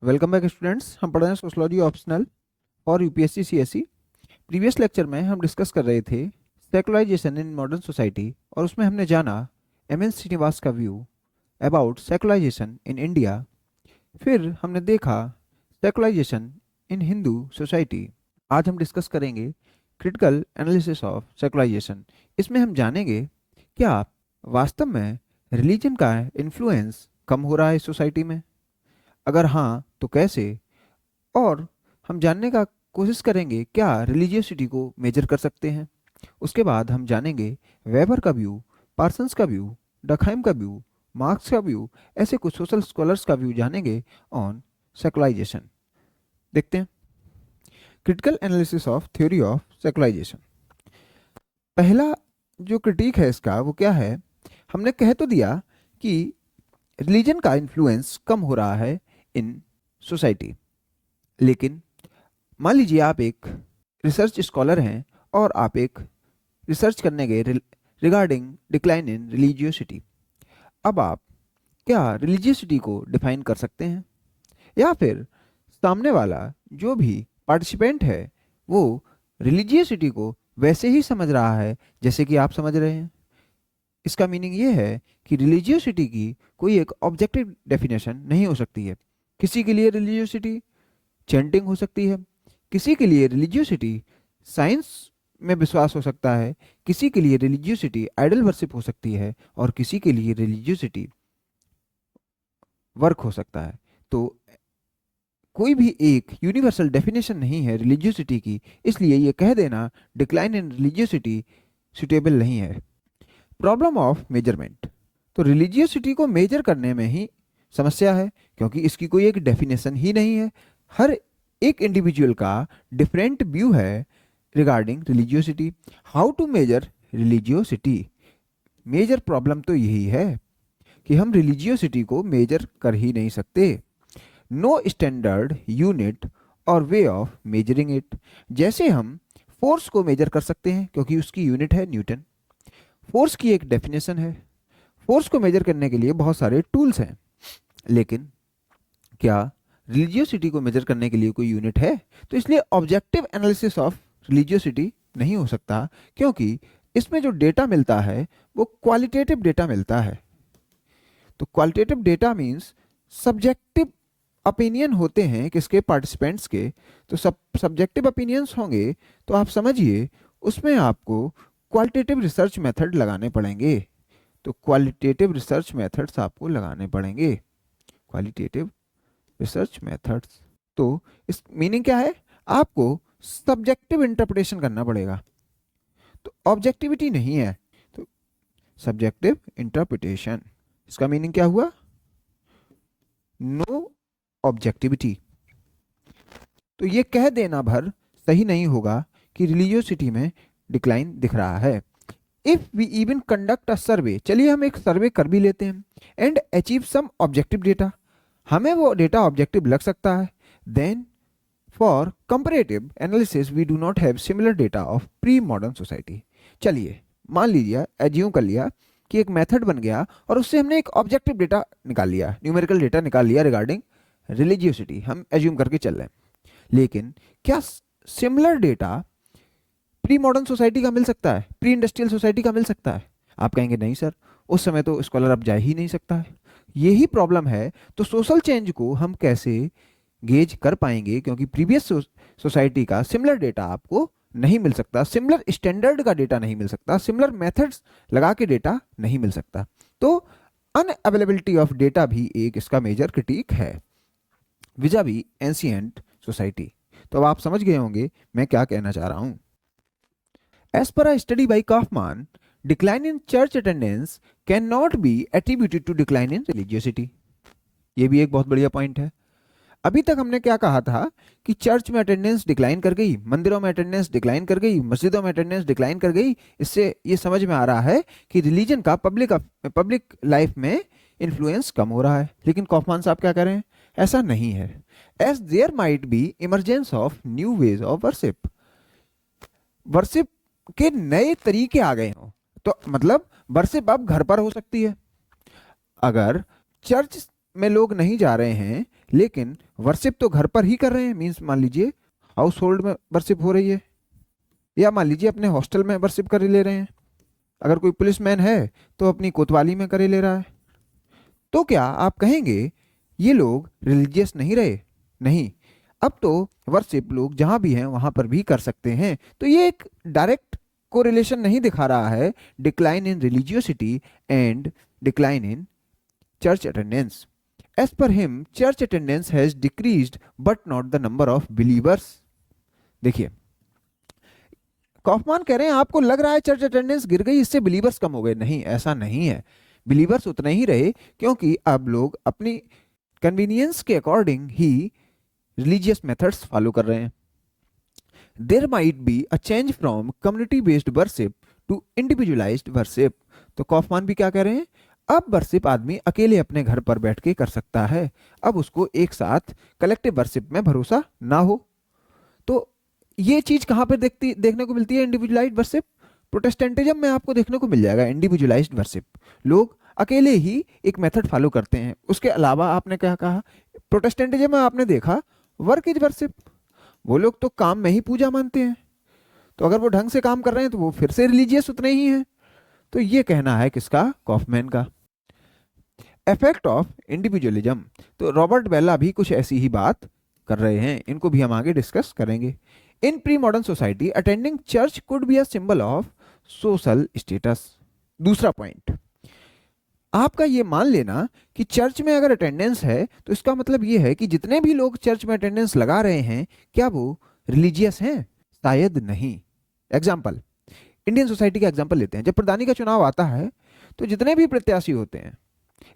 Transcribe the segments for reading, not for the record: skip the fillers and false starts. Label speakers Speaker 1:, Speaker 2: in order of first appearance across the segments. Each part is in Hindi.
Speaker 1: Welcome back students. हम पढ़ रहे हैं सोशलॉजी ऑप्शनल और यूपीएससी सीएसई। प्रीवियस लेक्चर में हम डिस्कस कर रहे थे सेकुलराइजेशन इन मॉडर्न सोसाइटी और उसमें हमने जाना एम एन श्रीनिवास का view about secularisation in India. फिर हमने देखा सेकुलराइजेशन इन हिंदू सोसाइटी। आज हम डिस्कस करेंगे क्रिटिकल एनालिसिस ऑफ सेकुलराइजेशन। इसमें हम जानेंगे क्या वास्तव में रिलीजन का इन्फ्लुएंस कम हो रहा है सोसाइटी में, अगर हाँ तो कैसे, और हम जानने का कोशिश करेंगे क्या रिलीजियसिटी को मेजर कर सकते हैं। उसके बाद हम जानेंगे वेबर का व्यू, पार्सन्स का व्यू, डकहाइम का व्यू, मार्क्स का व्यू, ऐसे कुछ सोशल स्कॉलर्स का व्यू जानेंगे ऑन सेकुलराइजेशन। देखते हैं critical analysis of theory of secularization. पहला जो क्रिटिक है इसका वो क्या है, हमने कह तो दिया कि रिलीजन का इन्फ्लुएंस कम हो रहा है इन सोसाइटी, लेकिन मान लीजिए आप एक रिसर्च स्कॉलर हैं और आप एक रिसर्च करने गए रिगार्डिंग डिक्लाइन इन रिलीजियोसिटी। अब आप क्या रिलीजियोसिटी को डिफाइन कर सकते हैं, या फिर सामने वाला जो भी पार्टिसिपेंट है वो रिलीजियोसिटी को वैसे ही समझ रहा है जैसे कि आप समझ रहे हैं। इसका मीनिंग ये है कि रिलीजियोसिटी की कोई एक ऑब्जेक्टिव डेफिनेशन नहीं हो सकती है। किसी के लिए रिलीजियोसिटी चैंटिंग हो सकती है, किसी के लिए रिलीजियोसिटी साइंस में विश्वास हो सकता है, किसी के लिए रिलीजियोसिटी आइडल वर्शिप हो सकती है, और किसी के लिए रिलीजियोसिटी वर्क हो सकता है। तो कोई भी एक यूनिवर्सल डेफिनेशन नहीं है रिलीजियोसिटी की, इसलिए ये कह देना डिक्लाइन इन रिलीजियोसिटी सुटेबल नहीं है। प्रॉब्लम ऑफ मेजरमेंट, तो रिलीजियोसिटी को मेजर करने में ही समस्या है, क्योंकि इसकी कोई एक डेफिनेशन ही नहीं है। हर एक इंडिविजुअल का डिफरेंट व्यू है regarding religiosity. How to measure religiosity, major problem तो यही है कि हम रिलीजियोसिटी को मेजर कर ही नहीं सकते। नो स्टैंडर्ड यूनिट और वे ऑफ मेजरिंग इट। जैसे हम फोर्स को मेजर कर सकते हैं क्योंकि उसकी यूनिट है न्यूटन, फोर्स की एक डेफिनेशन है, फोर्स को मेजर करने के लिए बहुत सारे टूल्स हैं, लेकिन क्या रिलीजियोसिटी को मेजर करने के लिए कोई यूनिट है? तो इसलिए ऑब्जेक्टिव एनालिसिस ऑफ रिलीजियोसिटी नहीं हो सकता, क्योंकि इसमें जो डेटा मिलता है वो क्वालिटेटिव डेटा मिलता है। तो qualitative data means subjective opinion होते हैं किसके, पार्टिसिपेंट्स के। तो सब सब्जेक्टिव ओपिनियंस होंगे तो आप समझिए उसमें आपको क्वालिटेटिव रिसर्च मेथड लगाने पड़ेंगे। तो क्वालिटेटिव रिसर्च मेथड्स आपको लगाने पड़ेंगे, क्वालिटेटिव रिसर्च मेथड्स। तो इस मीनिंग क्या है, आपको सब्जेक्टिव इंटरप्रिटेशन करना पड़ेगा। तो ऑब्जेक्टिविटी नहीं है, तो सब्जेक्टिव इंटरप्रिटेशन, इसका मीनिंग क्या हुआ, नो ऑब्जेक्टिविटी। तो ये कह देना भर सही नहीं होगा कि रिलीजियोसिटी में डिक्लाइन दिख रहा है। If we even conduct a survey, चलिए हम एक सर्वे कर भी लेते हैं, and achieve some objective data, हमें वो डेटा ऑब्जेक्टिव लग सकता है, then for comparative analysis we do not have similar data of pre modern society. चलिए मान लीजिए, एज्यूम कर लिया कि एक मेथड बन गया और उससे हमने एक ऑब्जेक्टिव डेटा निकाल लिया, न्यूमेरिकल डेटा निकाल लिया रिगार्डिंग रिलीजियोसिटी, हम एज्यूम करके चल रहे हैं। लेकिन क्या similar data pre modern society का मिल सकता है, प्री इंडस्ट्रियल सोसाइटी का मिल सकता है? आप कहेंगे नहीं सर, उस समय तो स्कॉलर अब जा ही नहीं सकता है। यही प्रॉब्लम है। तो सोशल चेंज को हम कैसे गेज कर पाएंगे, क्योंकि प्रीवियस सोसाइटी का सिमिलर डेटा आपको नहीं मिल सकता, सिमिलर स्टैंडर्ड का डेटा नहीं मिल सकता, सिमिलर मेथड्स लगा के डेटा नहीं मिल सकता। तो अनअवेलेबिलिटी ऑफ डेटा भी एक इसका मेजर क्रिटिक है विजावी एंशिएंट सोसाइटी। तो अब आप समझ गए होंगे मैं क्या कहना चाह रहा हूं। As per a study by Kaufman, decline in church attendance cannot be attributed to decline in religiosity. ये भी एक बहुत बढ़िया पॉइंट है। अभी तक हमने क्या कहा था कि चर्च में अटेंडेंस डिक्लाइन कर गई, मंदिरों में अटेंडेंस डिक्लाइन कर गई, मस्जिदों में अटेंडेंस डिक्लाइन कर गई। इससे ये समझ में आ रहा है कि रिलीजन का पब्लिक लाइफ में इन्फ्लुएंस कम हो रहा है। लेकिन कॉफमान साहब क्या कह रहे हैं, ऐसा नहीं है। As there might be emergence of new ways of worship, worship के नए तरीके आ गए हों, तो मतलब वर्शिप अब घर पर हो सकती है। अगर चर्च में लोग नहीं जा रहे हैं लेकिन वर्शिप तो घर पर ही कर रहे हैं, मीन्स मान लीजिए हाउस होल्ड में वर्शिप हो रही है, या मान लीजिए अपने हॉस्टल में वर्शिप कर ले रहे हैं, अगर कोई पुलिसमैन है तो अपनी कोतवाली में करे ले रहा है। तो क्या आप कहेंगे ये लोग रिलीजियस नहीं रहे? नहीं, अब तो वर्शिप लोग जहां भी हैं वहां पर भी कर सकते हैं। तो ये एक डायरेक्ट कोरिलेशन नहीं दिखा रहा है decline in religiosity and decline in church attendance. As per him, church attendance has decreased but not the number of believers. देखिए, कॉफमान कह रहे हैं आपको लग रहा है चर्च अटेंडेंस गिर गई, इससे बिलीवर्स कम हो गए। नहीं, ऐसा नहीं है, बिलीवर्स उतने ही रहे, क्योंकि अब लोग अपनी कन्वीनियंस के अकॉर्डिंग ही रिलीजियस मेथड्स फॉलो कर रहे हैं। There might be a change from community based worship to individualised worship. तो कॉफमान भी क्या कह रहे हैं, अब वर्शिप आदमी अकेले अपने घर पर बैठ के कर सकता है, अब उसको एक साथ कलेक्टिव वर्शिप में भरोसा ना हो। तो ये चीज कहां पर देखने को मिलती है इंडिविजुअलाइज्ड वर्शिप? प्रोटेस्टेंटिज्म में आपको देखने को मिल जाएगा इंडिविजुअलाइज्ड वर्शिप। लोग अकेले ही एक मेथड फॉलो करते हैं। उसके अलावा आपने क्या कहा, प्रोटेस्टेंटिज्म में आपने देखा वर्क इज वर्शिप, वो लोग तो काम में ही पूजा मानते हैं। तो अगर वो ढंग से काम कर रहे हैं तो वो फिर से रिलीजियस उतने ही हैं। तो ये कहना है किसका? कॉफमैन का। इफेक्ट ऑफ इंडिविजुअलिज्म, तो रॉबर्ट बेला भी कुछ ऐसी ही बात कर रहे हैं, इनको भी हम आगे डिस्कस करेंगे। इन pre modern society attending church could be a symbol of social status. दूसरा पॉइंट, आपका ये मान लेना कि चर्च में अगर अटेंडेंस है तो इसका मतलब ये है कि जितने भी लोग चर्च में अटेंडेंस लगा रहे हैं क्या वो रिलीजियस हैं? शायद नहीं। एग्जाम्पल, इंडियन सोसाइटी का एग्जाम्पल लेते हैं। जब प्रधानी का चुनाव आता है तो जितने भी प्रत्याशी होते हैं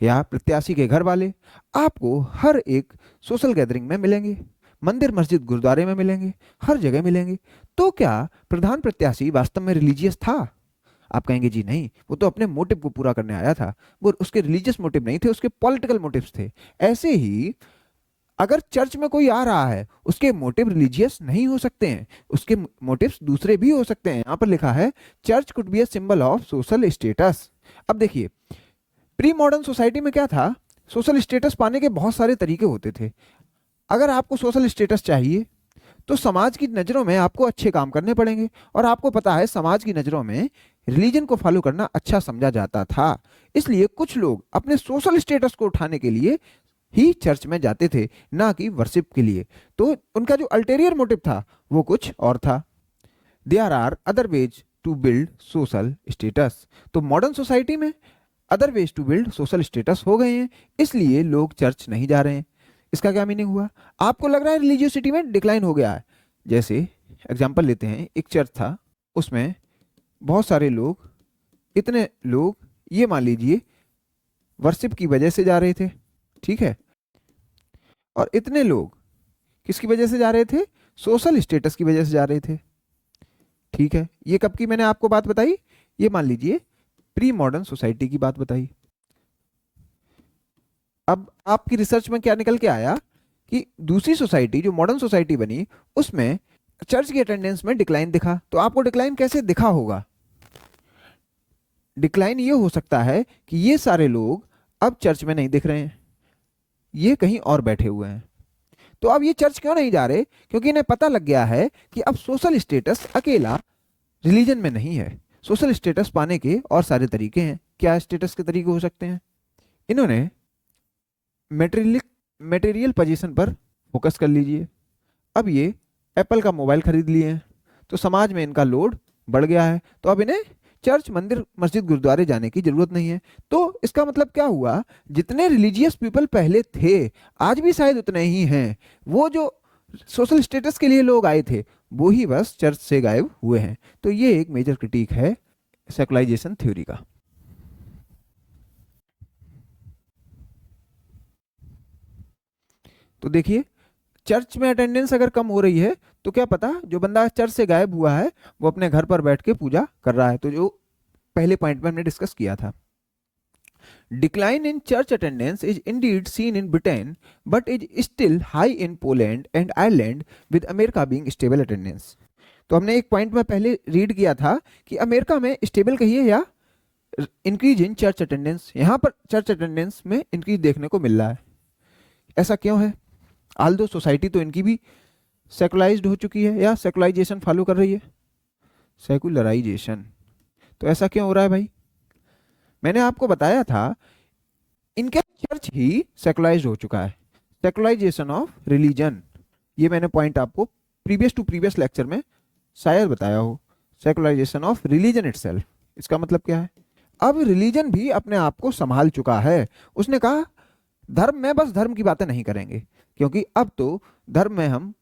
Speaker 1: या प्रत्याशी के घर वाले आपको हर एक सोशल गैदरिंग में मिलेंगे, मंदिर मस्जिद गुरुद्वारे में मिलेंगे, हर जगह मिलेंगे। तो क्या प्रधान प्रत्याशी वास्तव में रिलीजियस था? आप कहेंगे जी नहीं, वो तो अपने मोटिव को पूरा करने आया था, वो उसके रिलीजियस मोटिव नहीं थे, उसके पॉलिटिकल मोटिव्स थे। ऐसे ही अगर चर्च में कोई आ रहा है उसके मोटिव रिलीजियस नहीं हो सकते हैं, उसके मोटिव्स दूसरे भी हो सकते हैं। यहां पर लिखा है church could be a symbol of social status. अब देखिए, प्री मॉडर्न सोसाइटी में क्या था, सोशल स्टेटस पाने के बहुत सारे तरीके होते थे। अगर आपको सोशल स्टेटस चाहिए तो समाज की नज़रों में आपको अच्छे काम करने पड़ेंगे, और आपको पता है समाज की नज़रों में रिलीजन को फॉलो करना अच्छा समझा जाता था। इसलिए कुछ लोग अपने सोशल स्टेटस को उठाने के लिए ही चर्च में जाते थे, ना कि वर्शिप के लिए। तो उनका जो अल्टेरियर मोटिव था वो कुछ और था। There are other ways to build social status. तो मॉडर्न सोसाइटी में other ways to build social status हो गए हैं, इसलिए लोग चर्च नहीं जा रहे हैं। इसका क्या मीनिंग हुआ? आपको लग रहा है रिलीजियोसिटी में डिक्लाइन हो गया है। जैसे एग्जांपल लेते हैं, एक चर्च था, उसमें बहुत सारे लोग, इतने लोग ये मान लीजिए वर्शिप की वजह से जा रहे थे, ठीक है, और इतने लोग किसकी वजह से जा रहे थे? सोशल स्टेटस की वजह से जा रहे थे, ठीक है। ये कब की मैंने आपको बात बताई? ये मान लीजिए प्री मॉडर्न सोसाइटी की बात बताई। अब आपकी रिसर्च में क्या निकल के आया कि दूसरी सोसाइटी जो मॉडर्न सोसाइटी बनी उसमें चर्च की अटेंडेंस में डिक्लाइन दिखा। तो आपको डिक्लाइन कैसे दिखा होगा? डिक्लाइन ये हो सकता है कि ये सारे लोग अब चर्च में नहीं दिख रहे हैं, ये कहीं और बैठे हुए हैं। तो अब ये चर्च क्यों नहीं जा रहे? क्योंकि इन्हें पता लग गया है कि अब सोशल स्टेटस अकेला रिलीजन में नहीं है, सोशल स्टेटस पाने के और सारे तरीके हैं। क्या स्टेटस के तरीके हो सकते हैं? इन्होंने मटेरियल पोजीशन पर फोकस कर लीजिए। अब ये एप्पल का मोबाइल खरीद लिए हैं तो समाज में इनका लोड बढ़ गया है, तो अब इन्हें चर्च मंदिर मस्जिद गुरुद्वारे जाने की जरूरत नहीं है। तो इसका मतलब क्या हुआ? जितने रिलीजियस पीपल पहले थे आज भी शायद उतने ही हैं। वो जो सोशल स्टेटस के लिए लोग आए थे वो ही बस चर्च से गायब हुए हैं। तो ये एक मेजर क्रिटिक है सेकुलराइजेशन थ्योरी का। तो देखिए, चर्च में अटेंडेंस अगर कम हो रही है तो क्या पता जो बंदा चर्च से गायब हुआ है वो अपने घर पर बैठ के पूजा कर रहा है। तो जो पहले पॉइंट में हमने डिस्कस किया था, decline in church attendance is Indeed seen in Britain but is still high in Poland and Ireland with America being stable attendance. तो हमने एक पॉइंट में पहले रीड किया था कि अमेरिका में स्टेबल कहिए या इंक्रीज इन चर्च अटेंडेंस, यहाँ पर चर्च अटेंडेंस में इंक्रीज देखने को मिल रहा है। ऐसा क्यों है? आल दो सोसाइटी तो इनकी भी सेकुलराइज्ड हो चुकी है या सेकुलराइजेशन फॉलो कर रही है, सेकुलराइजेशन। तो ऐसा क्यों हो रहा है भाई? मैंने आपको बताया था इनका चर्च ही सेकुलराइज्ड हो चुका है, सेकुलराइजेशन ऑफ रिलीजन। ये मैंने पॉइंट आपको प्रीवियस टू प्रीवियस लेक्चर में शायद बताया हो, सेकुलराइजेशन ऑफ रिलीजन इटसेल्फ। इसका मतलब क्या है? अब रिलीजन भी अपने आप को संभाल चुका है। उसने कहा धर्म में बस धर्म की बातें नहीं करेंगे, क्योंकि अब तो धर्म में हम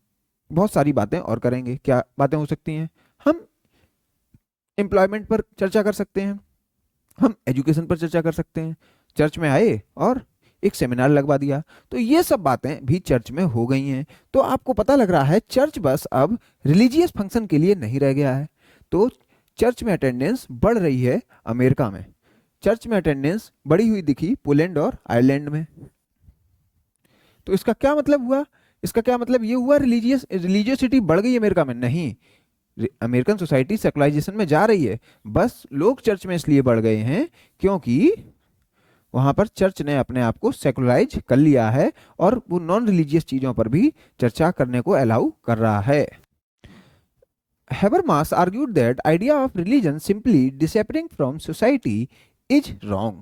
Speaker 1: बहुत सारी बातें और करेंगे। क्या बातें हो सकती हैं? हम एम्प्लॉयमेंट पर चर्चा कर सकते हैं, हम एजुकेशन पर चर्चा कर सकते हैं। चर्च में आए और एक सेमिनार लगवा दिया, तो ये सब बातें भी चर्च में हो गई हैं। तो आपको पता लग रहा है चर्च बस अब रिलीजियस फंक्शन के लिए नहीं रह गया है। तो चर्च में अटेंडेंस बढ़ रही है अमेरिका में, चर्च में अटेंडेंस बढ़ी हुई दिखी पोलैंड और आयरलैंड में। तो इसका क्या मतलब हुआ? इसका क्या मतलब ये हुआ रिलीजियसिटी बढ़ गई अमेरिका में? नहीं, अमेरिकन सोसाइटी सेकुलराइजेशन में जा रही है, बस लोग चर्च में इसलिए बढ़ गए हैं क्योंकि वहां पर चर्च ने अपने आप को सेकुलराइज कर लिया है और वो नॉन रिलीजियस चीजों पर भी चर्चा करने को अलाउ कर रहा है। Habermas argued that idea of religion simply disappearing from society is wrong।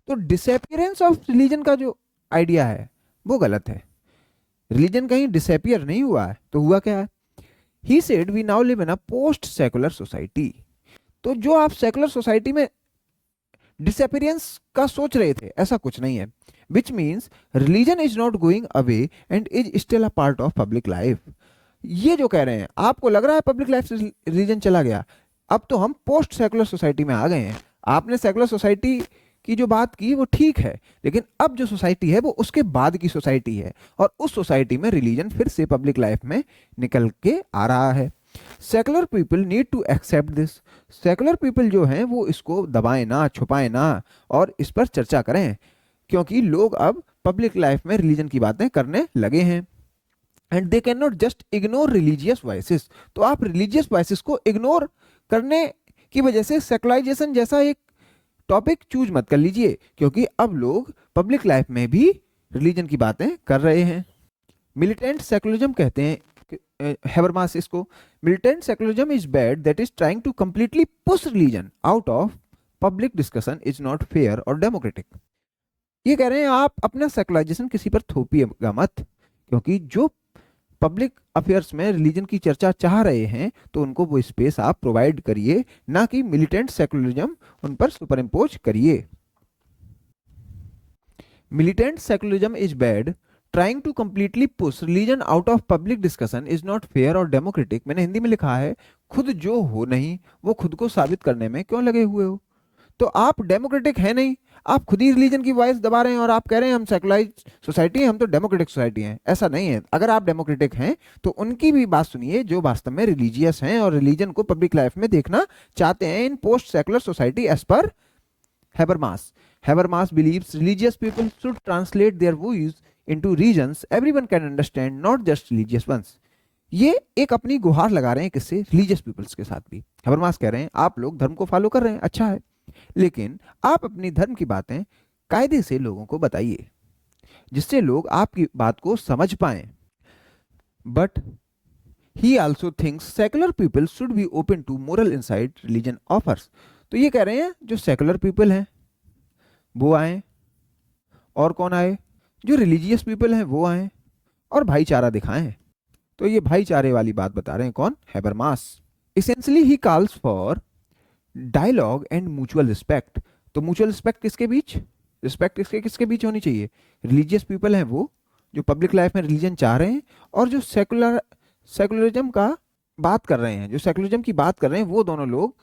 Speaker 1: तो डिसअपियरेंस ऑफ रिलीजन का जो आइडिया है वो गलत है। रिलीजन कहीं डिसअपियर नहीं हुआ है, तो हुआ क्या है? He said we now live in a post secular society। तो जो आप सेकुलर सोसाइटी में डिसअपियरेंस का सोच रहे थे, ऐसा कुछ नहीं है। Which means religion is not going away and is still a part of public life. ये जो कह रहे हैं, आपको लग रहा है पब्लिक लाइफ से रिलीजन चला गया, अब तो हम पोस्ट सेकुलर सोसाइटी में आ गए हैं। आपने सेकुलर सोसाइटी की जो बात की वो ठीक है, लेकिन अब जो सोसाइटी है वो उसके बाद की सोसाइटी है, और उस सोसाइटी में रिलीजन फिर से पब्लिक लाइफ में निकल के आ रहा है। Secular people need to accept this. Secular people जो हैं वो इसको दबाएं ना, छुपाएं ना, और इस पर चर्चा करें, क्योंकि लोग अब पब्लिक लाइफ में रिलीजन की बातें करने लगे हैं। And they can not just ignore religious voices. तो आप रिलीजियस वॉइसेस को इग्नोर करने की वजह से सेकुलराइजेशन जैसा एक टॉपिक चूज मत कर लीजिए, क्योंकि अब लोग पब्लिक लाइफ में भी रिलीजन की बातें कर रहे हैं। मिलिटेंट सेकुलरिज्म कहते हैं हैबरमास इसको, militant secularism is bad that is trying to completely push religion out of public discussion is not fair और डेमोक्रेटिक। ये कह रहे हैं आप अपना सेकुलराइजेशन किसी पर थोपिएगा मत, क्योंकि जो पब्लिक अफेयर्स में रिलीजन की चर्चा चाह रहे हैं तो उनको वो स्पेस आप प्रोवाइड करिए, ना कि मिलिटेंट सेकुलरिज्म उन पर सुपर इम्पोज करिए। Militant secularism is bad, trying to completely push religion out of public discussion is not fair और डेमोक्रेटिक। मैंने हिंदी में लिखा है, खुद जो हो नहीं वो खुद को साबित करने में क्यों लगे हुए हो? तो आप डेमोक्रेटिक है नहीं, आप खुद ही रिलीजन की वॉइस दबा रहे हैं और आप कह रहे हैं हम सेकुलराइज सोसाइटी हैं, हम तो डेमोक्रेटिक सोसाइटी हैं। ऐसा नहीं है। अगर आप डेमोक्रेटिक हैं तो उनकी भी बात सुनिए जो वास्तव में रिलीजियस हैं और रिलीजन को पब्लिक लाइफ में देखना चाहते हैं in post secular society as per Habermas. Habermas believes religious people should translate their views into reasons everyone can understand, not just religious ones. ये एक अपनी गुहार लगा रहे हैं किससे? रिलीजियस पीपल्स के साथ भी। हैबरमास कह रहे हैं आप लोग धर्म को फॉलो कर रहे हैं, अच्छा है, लेकिन आप अपनी धर्म की बातें कायदे से लोगों को बताइए जिससे लोग आपकी बात को समझ पाएं। But he also thinks secular people should be open to moral insight religion offers. तो ये कह रहे हैं जो सेकुलर पीपल हैं वो आए, और कौन आए? जो रिलीजियस पीपल हैं वो आए और भाईचारा दिखाएं। तो ये भाईचारे वाली बात बता रहे हैं कौन? Habermas. Essentially he calls for dialogue and mutual respect. तो म्यूचुअल रिस्पेक्ट किसके बीच? रिस्पेक्ट किसके बीच होनी चाहिए? रिलीजियस पीपल हैं वो जो पब्लिक लाइफ में रिलीजन चाह रहे हैं, और जो सेकुलरिज्म का बात कर रहे हैं, जो सेकुलरिज्म की बात कर रहे हैं, वो दोनों लोग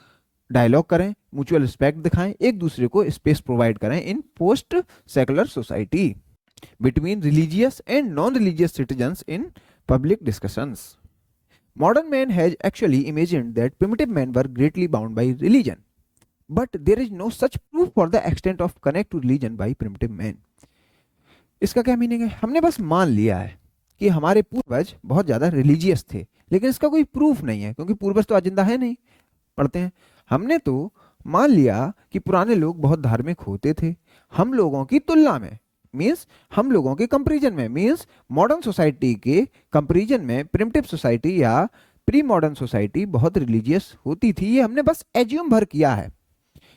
Speaker 1: डायलॉग करें, म्यूचुअल रिस्पेक्ट दिखाएं, एक दूसरे को स्पेस प्रोवाइड करें in post secular society between religious and non religious citizens in public discussions. Modern man has actually imagined that primitive men were greatly bound by religion, but there is no such proof for the extent of connect to religion by primitive men। इसका क्या मीनिंग है? हमने बस मान लिया है कि हमारे पूर्वज बहुत ज़्यादा रिलीजियस थे, लेकिन इसका कोई प्रूफ नहीं है, क्योंकि पूर्वज तो आज जिंदा है नहीं। पढ़ते हैं, हमने तो मान लिया कि पुराने लोग बहुत धार्मिक होते थे हम लोगों की तुलना में, मीन्स हम लोगों के कंपैरिजन में, मीन्स मॉडर्न सोसाइटी के कंपैरिजन में प्रिमिटिव सोसाइटी या प्री मॉडर्न सोसाइटी बहुत रिलीजियस होती थी। ये हमने बस एज्यूम भर किया है,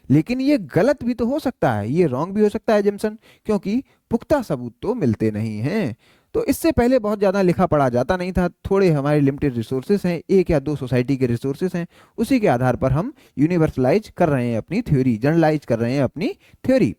Speaker 1: लेकिन ये गलत भी तो हो सकता है, ये रॉन्ग भी हो सकता है एजम्पशन, क्योंकि पुख्ता सबूत तो मिलते नहीं हैं। तो इससे पहले बहुत ज़्यादा लिखा पढ़ा जाता नहीं था, थोड़े हमारे लिमिटेड रिसोर्सेस हैं, एक या दो सोसाइटी के रिसोर्सेस हैं, उसी के आधार पर हम यूनिवर्सलाइज कर रहे हैं अपनी थ्योरी, जनरलाइज कर रहे हैं अपनी theory.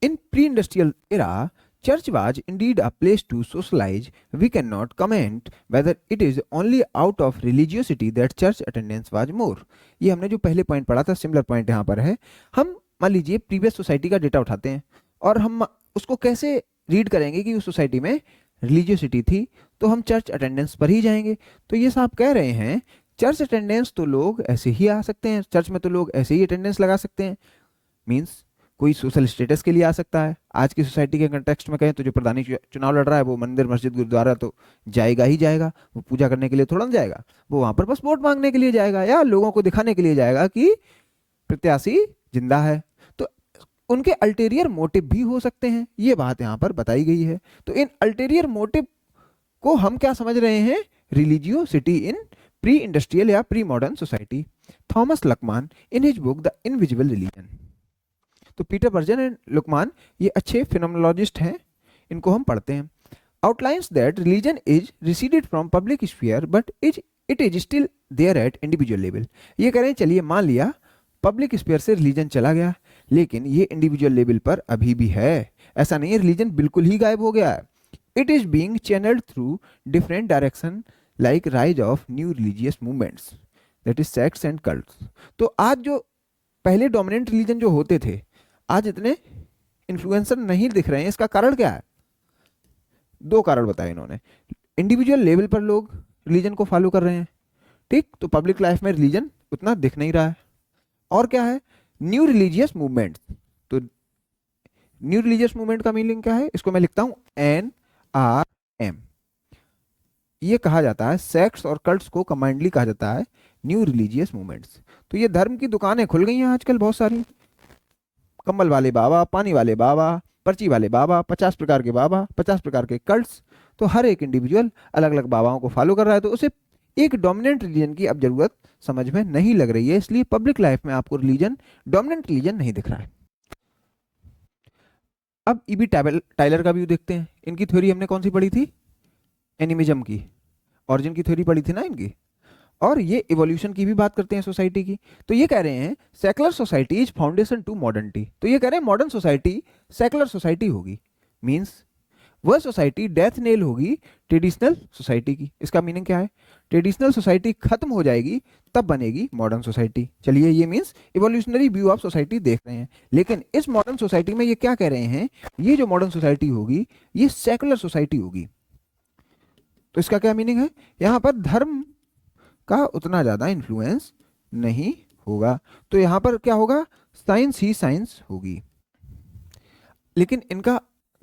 Speaker 1: In pre industrial era church was indeed a place to socialize. We cannot comment whether it is only out of religiosity that church attendance was more. ये हमने जो पहले पॉइंट पढ़ा था, सिमिलर पॉइंट यहाँ पर है। हम मान लीजिए प्रीवियस सोसाइटी का डेटा उठाते हैं और हम उसको कैसे रीड करेंगे कि उस सोसाइटी में रिलीजियोसिटी थी, तो हम चर्च अटेंडेंस पर ही जाएंगे। तो ये साहब कह रहे हैं चर्च अटेंडेंस तो लोग ऐसे ही आ सकते हैं, चर्च में तो लोग ऐसे ही अटेंडेंस लगा सकते हैं। मीन्स कोई सोशल स्टेटस के लिए आ सकता है। आज की सोसाइटी के कंटेक्स्ट में कहें तो जो प्रधानी चुनाव लड़ रहा है वो मंदिर मस्जिद गुरुद्वारा तो जाएगा ही जाएगा, वो पूजा करने के लिए थोड़ा ना जाएगा, वो वहां पर बस वोट मांगने के लिए जाएगा या लोगों को दिखाने के लिए जाएगा कि प्रत्याशी जिंदा है। तो उनके अल्टीरियर मोटिव भी हो सकते हैं, ये बात यहाँ पर बताई गई है। तो इन अल्टीरियर मोटिव को हम क्या समझ रहे हैं, रिलीजियोसिटी इन प्री इंडस्ट्रियल या pre modern society. Thomas Luckmann in his book the invisible religion. तो पीटर बर्जन एंड लुकमान ये अच्छे फिनोमेनोलॉजिस्ट हैं, इनको हम पढ़ते हैं। Outlines that religion is receded from public sphere but it is still there at individual level. ये कह रहे हैं चलिए मान लिया पब्लिक स्फीयर से रिलीजन चला गया, लेकिन ये इंडिविजुअल लेवल पर अभी भी है। ऐसा नहीं है रिलीजन बिल्कुल ही गायब हो गया है। It is being channelled through different direction like rise of new religious movements that is sects and cults. तो आज जो पहले डोमिनेंट रिलीजन जो होते थे आज इतने इन्फ्लुएंसर नहीं दिख रहे हैं। इसका कारण क्या है? दो कारण बताए इन्होंने। इंडिविजुअल लेवल पर लोग रिलीजन को फॉलो कर रहे हैं, ठीक, तो पब्लिक लाइफ में रिलीजन उतना दिख नहीं रहा है। और क्या है? New religious movement. तो न्यू रिलीजियस मूवमेंट का मीनिंग क्या है? इसको मैं लिखता हूं NRM। ये कहा जाता है सेक्ट्स और कल्ट्स को कंबाइंडली कहा जाता है न्यू रिलीजियस मूवमेंट्स। तो ये धर्म की दुकानें खुल गई हैं आजकल बहुत सारी, कंबल वाले बाबा, पानी वाले बाबा, पर्ची वाले बाबा, 50 प्रकार के बाबा, 50 प्रकार के कल्ट्स। तो हर एक इंडिविजुअल अलग अलग बाबाओं को फॉलो कर रहा है, तो उसे एक डोमिनेंट रिलीजन की अब जरूरत समझ में नहीं लग रही है। इसलिए पब्लिक लाइफ में आपको रिलीजन, डोमिनेंट रिलीजन नहीं दिख रहा है। अब ईबी टाइलर का व्यू देखते हैं। इनकी थ्योरी हमने कौन सी पढ़ी थी? एनिमिज्म की, ऑरिजिन की थ्योरी पढ़ी थी ना इनकी। और ये इवोल्यूशन की भी बात करते हैं सोसाइटी की। तो ये कह रहे हैं secular society is foundation to modernity. तो ये कह रहे हैं मॉडर्न सोसाइटी सेकुलर सोसाइटी होगी, मींस वह सोसाइटी डेथ नेल होगी ट्रेडिशनल सोसाइटी की। इसका मीनिंग क्या है? ट्रेडिशनल सोसाइटी खत्म हो जाएगी तब बनेगी मॉडर्न सोसाइटी। चलिए ये means evolutionary view of society देख रहे हैं। लेकिन इस मॉडर्न सोसाइटी में ये क्या कह रहे हैं, ये जो मॉडर्न सोसाइटी होगी ये सेकुलर सोसाइटी होगी। तो इसका क्या मीनिंग है? यहां पर धर्म का उतना ज्यादा इन्फ्लुएंस नहीं होगा। तो यहां पर क्या होगा? साइंस ही साइंस होगी। लेकिन इनका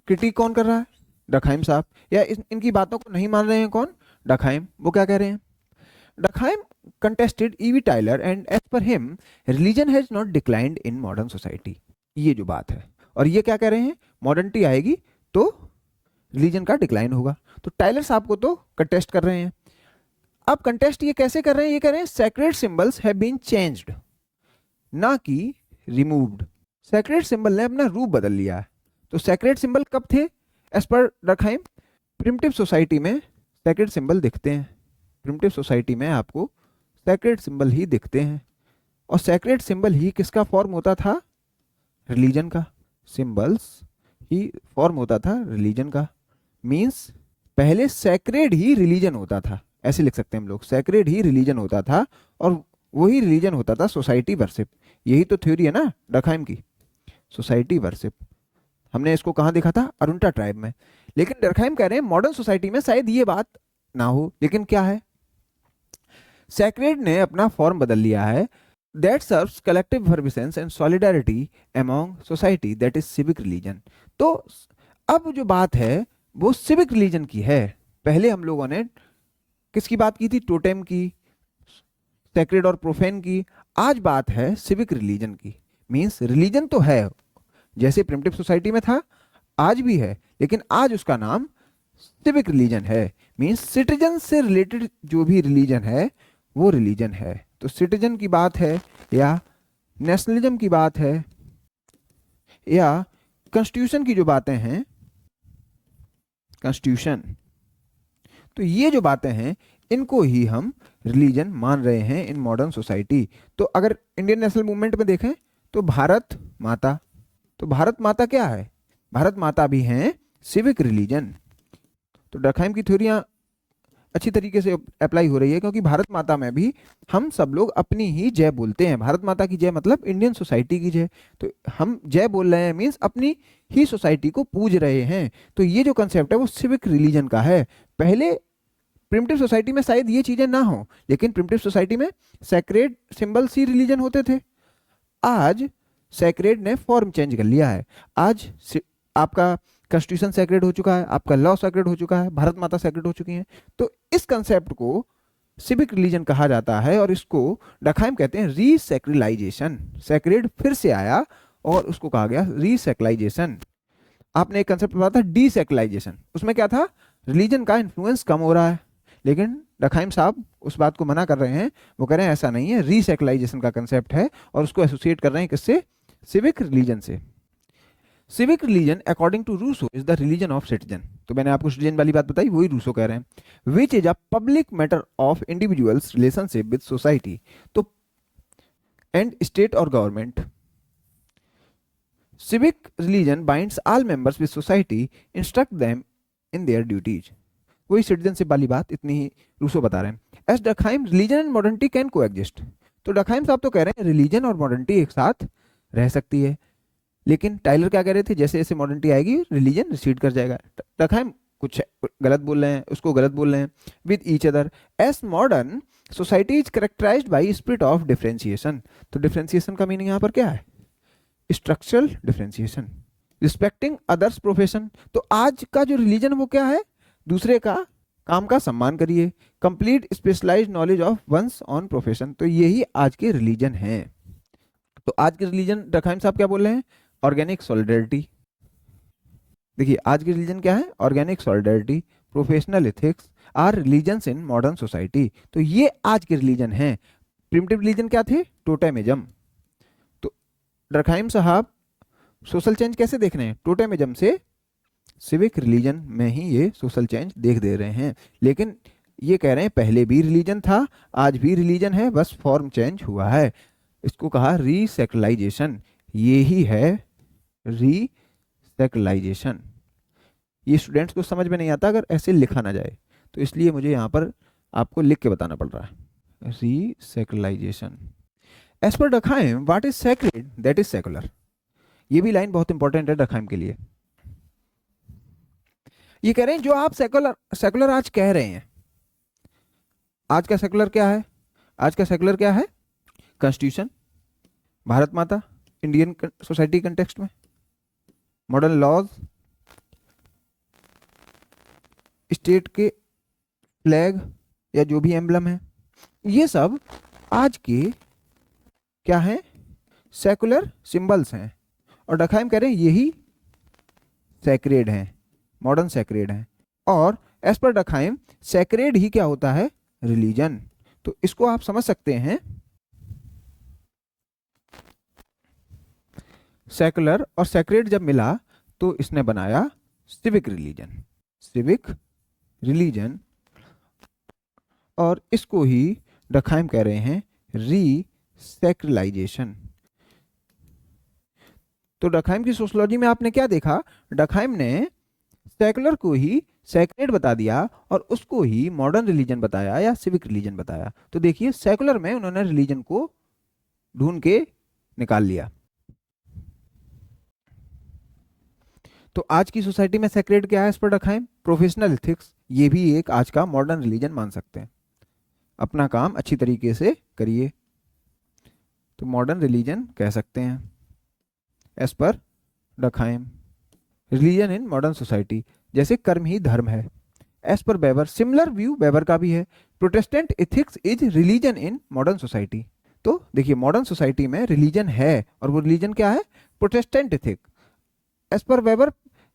Speaker 1: क्रिटिक कौन कर रहा है? डकहाइम साहब। या इनकी बातों को नहीं मान रहे हैं कौन? डकहाइम। वो क्या कह रहे हैं? डकहाइम contested E.V. Tyler and as per him religion has not declined in modern society। ये जो बात है, और ये क्या कह रहे हैं? मॉडर्निटी आएगी तो रिलीजन का डिक्लाइन होगा। तो टाइलर साहब को तो कंटेस्ट कर रहे हैं। अब कंटेस्ट ये कैसे कर रहे हैं? ये कह रहे हैं sacred symbols have been changed, ना कि रिमूव्ड। सैक्रेड सिंबल ने अपना रूप बदल लिया है। तो सैक्रेड सिंबल कब थे एज पर डकहाइम? प्रिमिटिव सोसाइटी में सैक्रेड सिंबल दिखते हैं। प्रिमिटिव सोसाइटी में आपको सैक्रेड सिंबल ही दिखते हैं। और सैक्रेड सिंबल ही किसका फॉर्म होता था? रिलीजन का। सिंबल्स ही फॉर्म होता था रिलीजन का। मींस पहले सैक्रेड ही रिलीजन होता था, ऐसे लिख सकते हैं हम लोग। सैक्रेड ही रिलीजन होता था और वही रिलीजन होता था सोसाइटी वर्शिप। यही तो थ्योरी है ना डकहाइम की, सोसाइटी वर्शिप। हमने इसको कहाँ देखा था? अरुंटा ट्राइब में। लेकिन डकहाइम कह रहे हैं मॉडर्न सोसाइटी में शायद ये बात ना हो। लेकिन क्या है? सैक्रेड ने अपना फॉर्म बदल लिया है। That serves collective permissions and solidarity among society, that is civic religion. तो अब जो बात है वो सिविक रिलीजन की है। पहले हम लोगों ने किसकी बात की थी? टोटेम की, सैक्रेड और प्रोफेन की। आज बात है सिविक रिलीजन की। मींस रिलीजन तो है, जैसे प्रिमिटिव सोसाइटी में था, आज भी है, लेकिन आज उसका नाम सिविक रिलीजन है। मीन्स सिटीजन से रिलेटेड जो भी रिलीजन है वो रिलीजन है। तो सिटीजन की बात है या नेशनलिज्म की बात है या कॉन्स्टिट्यूशन की जो बातें हैं, कॉन्स्टिट्यूशन, तो ये जो बातें हैं इनको ही हम रिलीजन मान रहे हैं इन मॉडर्न सोसाइटी। तो अगर इंडियन नेशनल मूवमेंट में देखें तो भारत माता, तो भारत माता क्या है? भारत माता भी हैं सिविक रिलीजन। तो डर्कहाइम की थ्योरियां अच्छी तरीके से अप्लाई हो रही है, क्योंकि भारत माता में भी हम सब लोग अपनी ही जय बोलते हैं। भारत माता की जय मतलब इंडियन सोसाइटी की जय। तो हम जय बोल रहे हैं मीन्स अपनी ही सोसाइटी को पूज रहे हैं। तो ये जो कंसेप्ट है वो सिविक रिलीजन का है। पहले प्रिमिटिव सोसाइटी में शायद ये चीजें ना हो, लेकिन प्रिमिटिव सोसाइटी में सैक्रेड सिंबल्स ही रिलीजन होते थे। आज सैक्रेड ने फॉर्म चेंज कर लिया है। आज आपका कॉन्स्टिट्यूशन सैक्रेड हो चुका है, आपका लॉ सैक्रेड हो चुका है, भारत माता सैक्रेड हो चुकी हैं। तो इस कंसेप्ट को सिविक रिलीजन कहा जाता है और इसको डर्कहाइम कहते हैं रीसैक्रिलाइजेशन। सैक्रेड फिर से आया और उसको कहा गया रीसैक्रिलाइजेशन। आपने एक कंसेप्ट पढ़ा था डीसैक्रिलाइजेशन, उसमें क्या था? रिलीजन का इन्फ्लुएंस कम हो रहा है, लेकिन डर्कहाइम साहब उस बात को मना कर रहे हैं। वो कह रहे हैं ऐसा नहीं है, रीसैक्रिलाइजेशन का कंसेप्ट है और उसको एसोसिएट कर रहे हैं किससे? सिविक रिलीजन से। Civic religion according to Rousseau is the religion of citizen. तो मैंने आपको सिटीजन वाली बात बताई, वही रूसो कह रहे हैं। Which is a public matter of individuals relationship with society, तो एंड स्टेट और government. Civic religion binds all members with society, instruct them in their duties. वही सिटीजनशिप वाली बात, इतनी ही रूसो बता रहे हैं। As Durkheim religion and modernity can coexist. तो डर्कहाइम साहब तो कह रहे हैं रिलीजन और मॉडर्निटी एक साथ रह सकती है, लेकिन टाइलर क्या कह रहे थे? जैसे जैसे मॉडर्निटी आएगी रिलीजन रिसीड कर जाएगा। डर्कहाइम कुछ गलत बोल रहे हैं, उसको गलत बोल रहे हैं। With each other as modern society is characterised by spirit of differentiation. तो डिफरेंशिएशन का मीनिंग यहाँ पर क्या है? Structural differentiation, respecting others profession. तो आज का जो रिलीजन वो क्या है? दूसरे का काम का सम्मान करिए, complete specialized knowledge of one's own profession. तो यही आज के रिलीजन है। तो आज के रिलीजन डर्कहाइम साहब क्या बोल रहे हैं? Organic solidarity. देखिए आज के रिलीजन क्या है? Organic solidarity, professional ethics are religions in modern society. तो ये आज के रिलीजन हैं। प्रिमिटिव रिलीजन क्या थे? टोटेमिज्म। तो डर्कहाइम साहब सोशल चेंज कैसे देख रहे हैं? टोटेमिज्म से सिविक रिलीजन में ही ये सोशल चेंज देख दे रहे हैं। लेकिन ये कह रहे हैं पहले भी रिलीजन था, आज भी रिलीजन है, बस फॉर्म चेंज हुआ है। इसको कहा रीसैक्रिलाइजेशन। ये ही है रीसैक्रिलाइजेशन। ये स्टूडेंट्स को समझ में नहीं आता अगर ऐसे लिखा ना जाए, तो इसलिए मुझे यहाँ पर आपको लिख के बताना पड़ रहा है। Resacralization as per Durkheim what is sacred that is secular. ये भी लाइन बहुत इंपॉर्टेंट है डर्कहाइम के लिए। ये कह रहे हैं जो आप सेकुलर आज कह रहे हैं, आज का सेकुलर क्या है? आज का सेकुलर क्या है? कॉन्स्टिट्यूशन, भारत माता, इंडियन सोसाइटी कंटेक्स्ट में मॉडर्न लॉज, स्टेट के फ्लैग या जो भी एम्बलम है, ये सब आज के क्या हैं? सेकुलर सिंबल्स हैं। और डर्कहाइम कह रहे हैं यही सैक्रेड हैं, मॉडर्न सैक्रेड हैं। और एज पर डर्कहाइम सैक्रेड ही क्या होता है? रिलीजन। तो इसको आप समझ सकते हैं, सेकुलर और सैक्रेड जब मिला तो इसने बनाया सिविक रिलीजन। सिविक रिलीजन, और इसको ही डर्कहाइम कह रहे हैं रीसैक्रिलाइजेशन। तो डर्कहाइम की सोशियोलॉजी में आपने क्या देखा? डर्कहाइम ने सेकुलर को ही सैक्रेड बता दिया और उसको ही मॉडर्न रिलीजन बताया या सिविक रिलीजन बताया। तो देखिए सेकुलर में उन्होंने रिलीजन को ढूंढ के निकाल लिया। तो आज की सोसाइटी में सैक्रेड क्या है as per Durkheim? Professional ethics. ये भी एक आज का मॉडर्न रिलीजन मान सकते हैं। अपना काम अच्छी तरीके से करिए, तो मॉडर्न रिलीजन कह सकते हैं as per Durkheim. Religion in modern society, जैसे कर्म ही धर्म है as per weber. Similar view weber का भी है। Protestant ethics is religion in modern society. तो देखिए मॉडर्न सोसाइटी में रिलीजन है और वो रिलीजन क्या है? Protestant ethics. As per Weber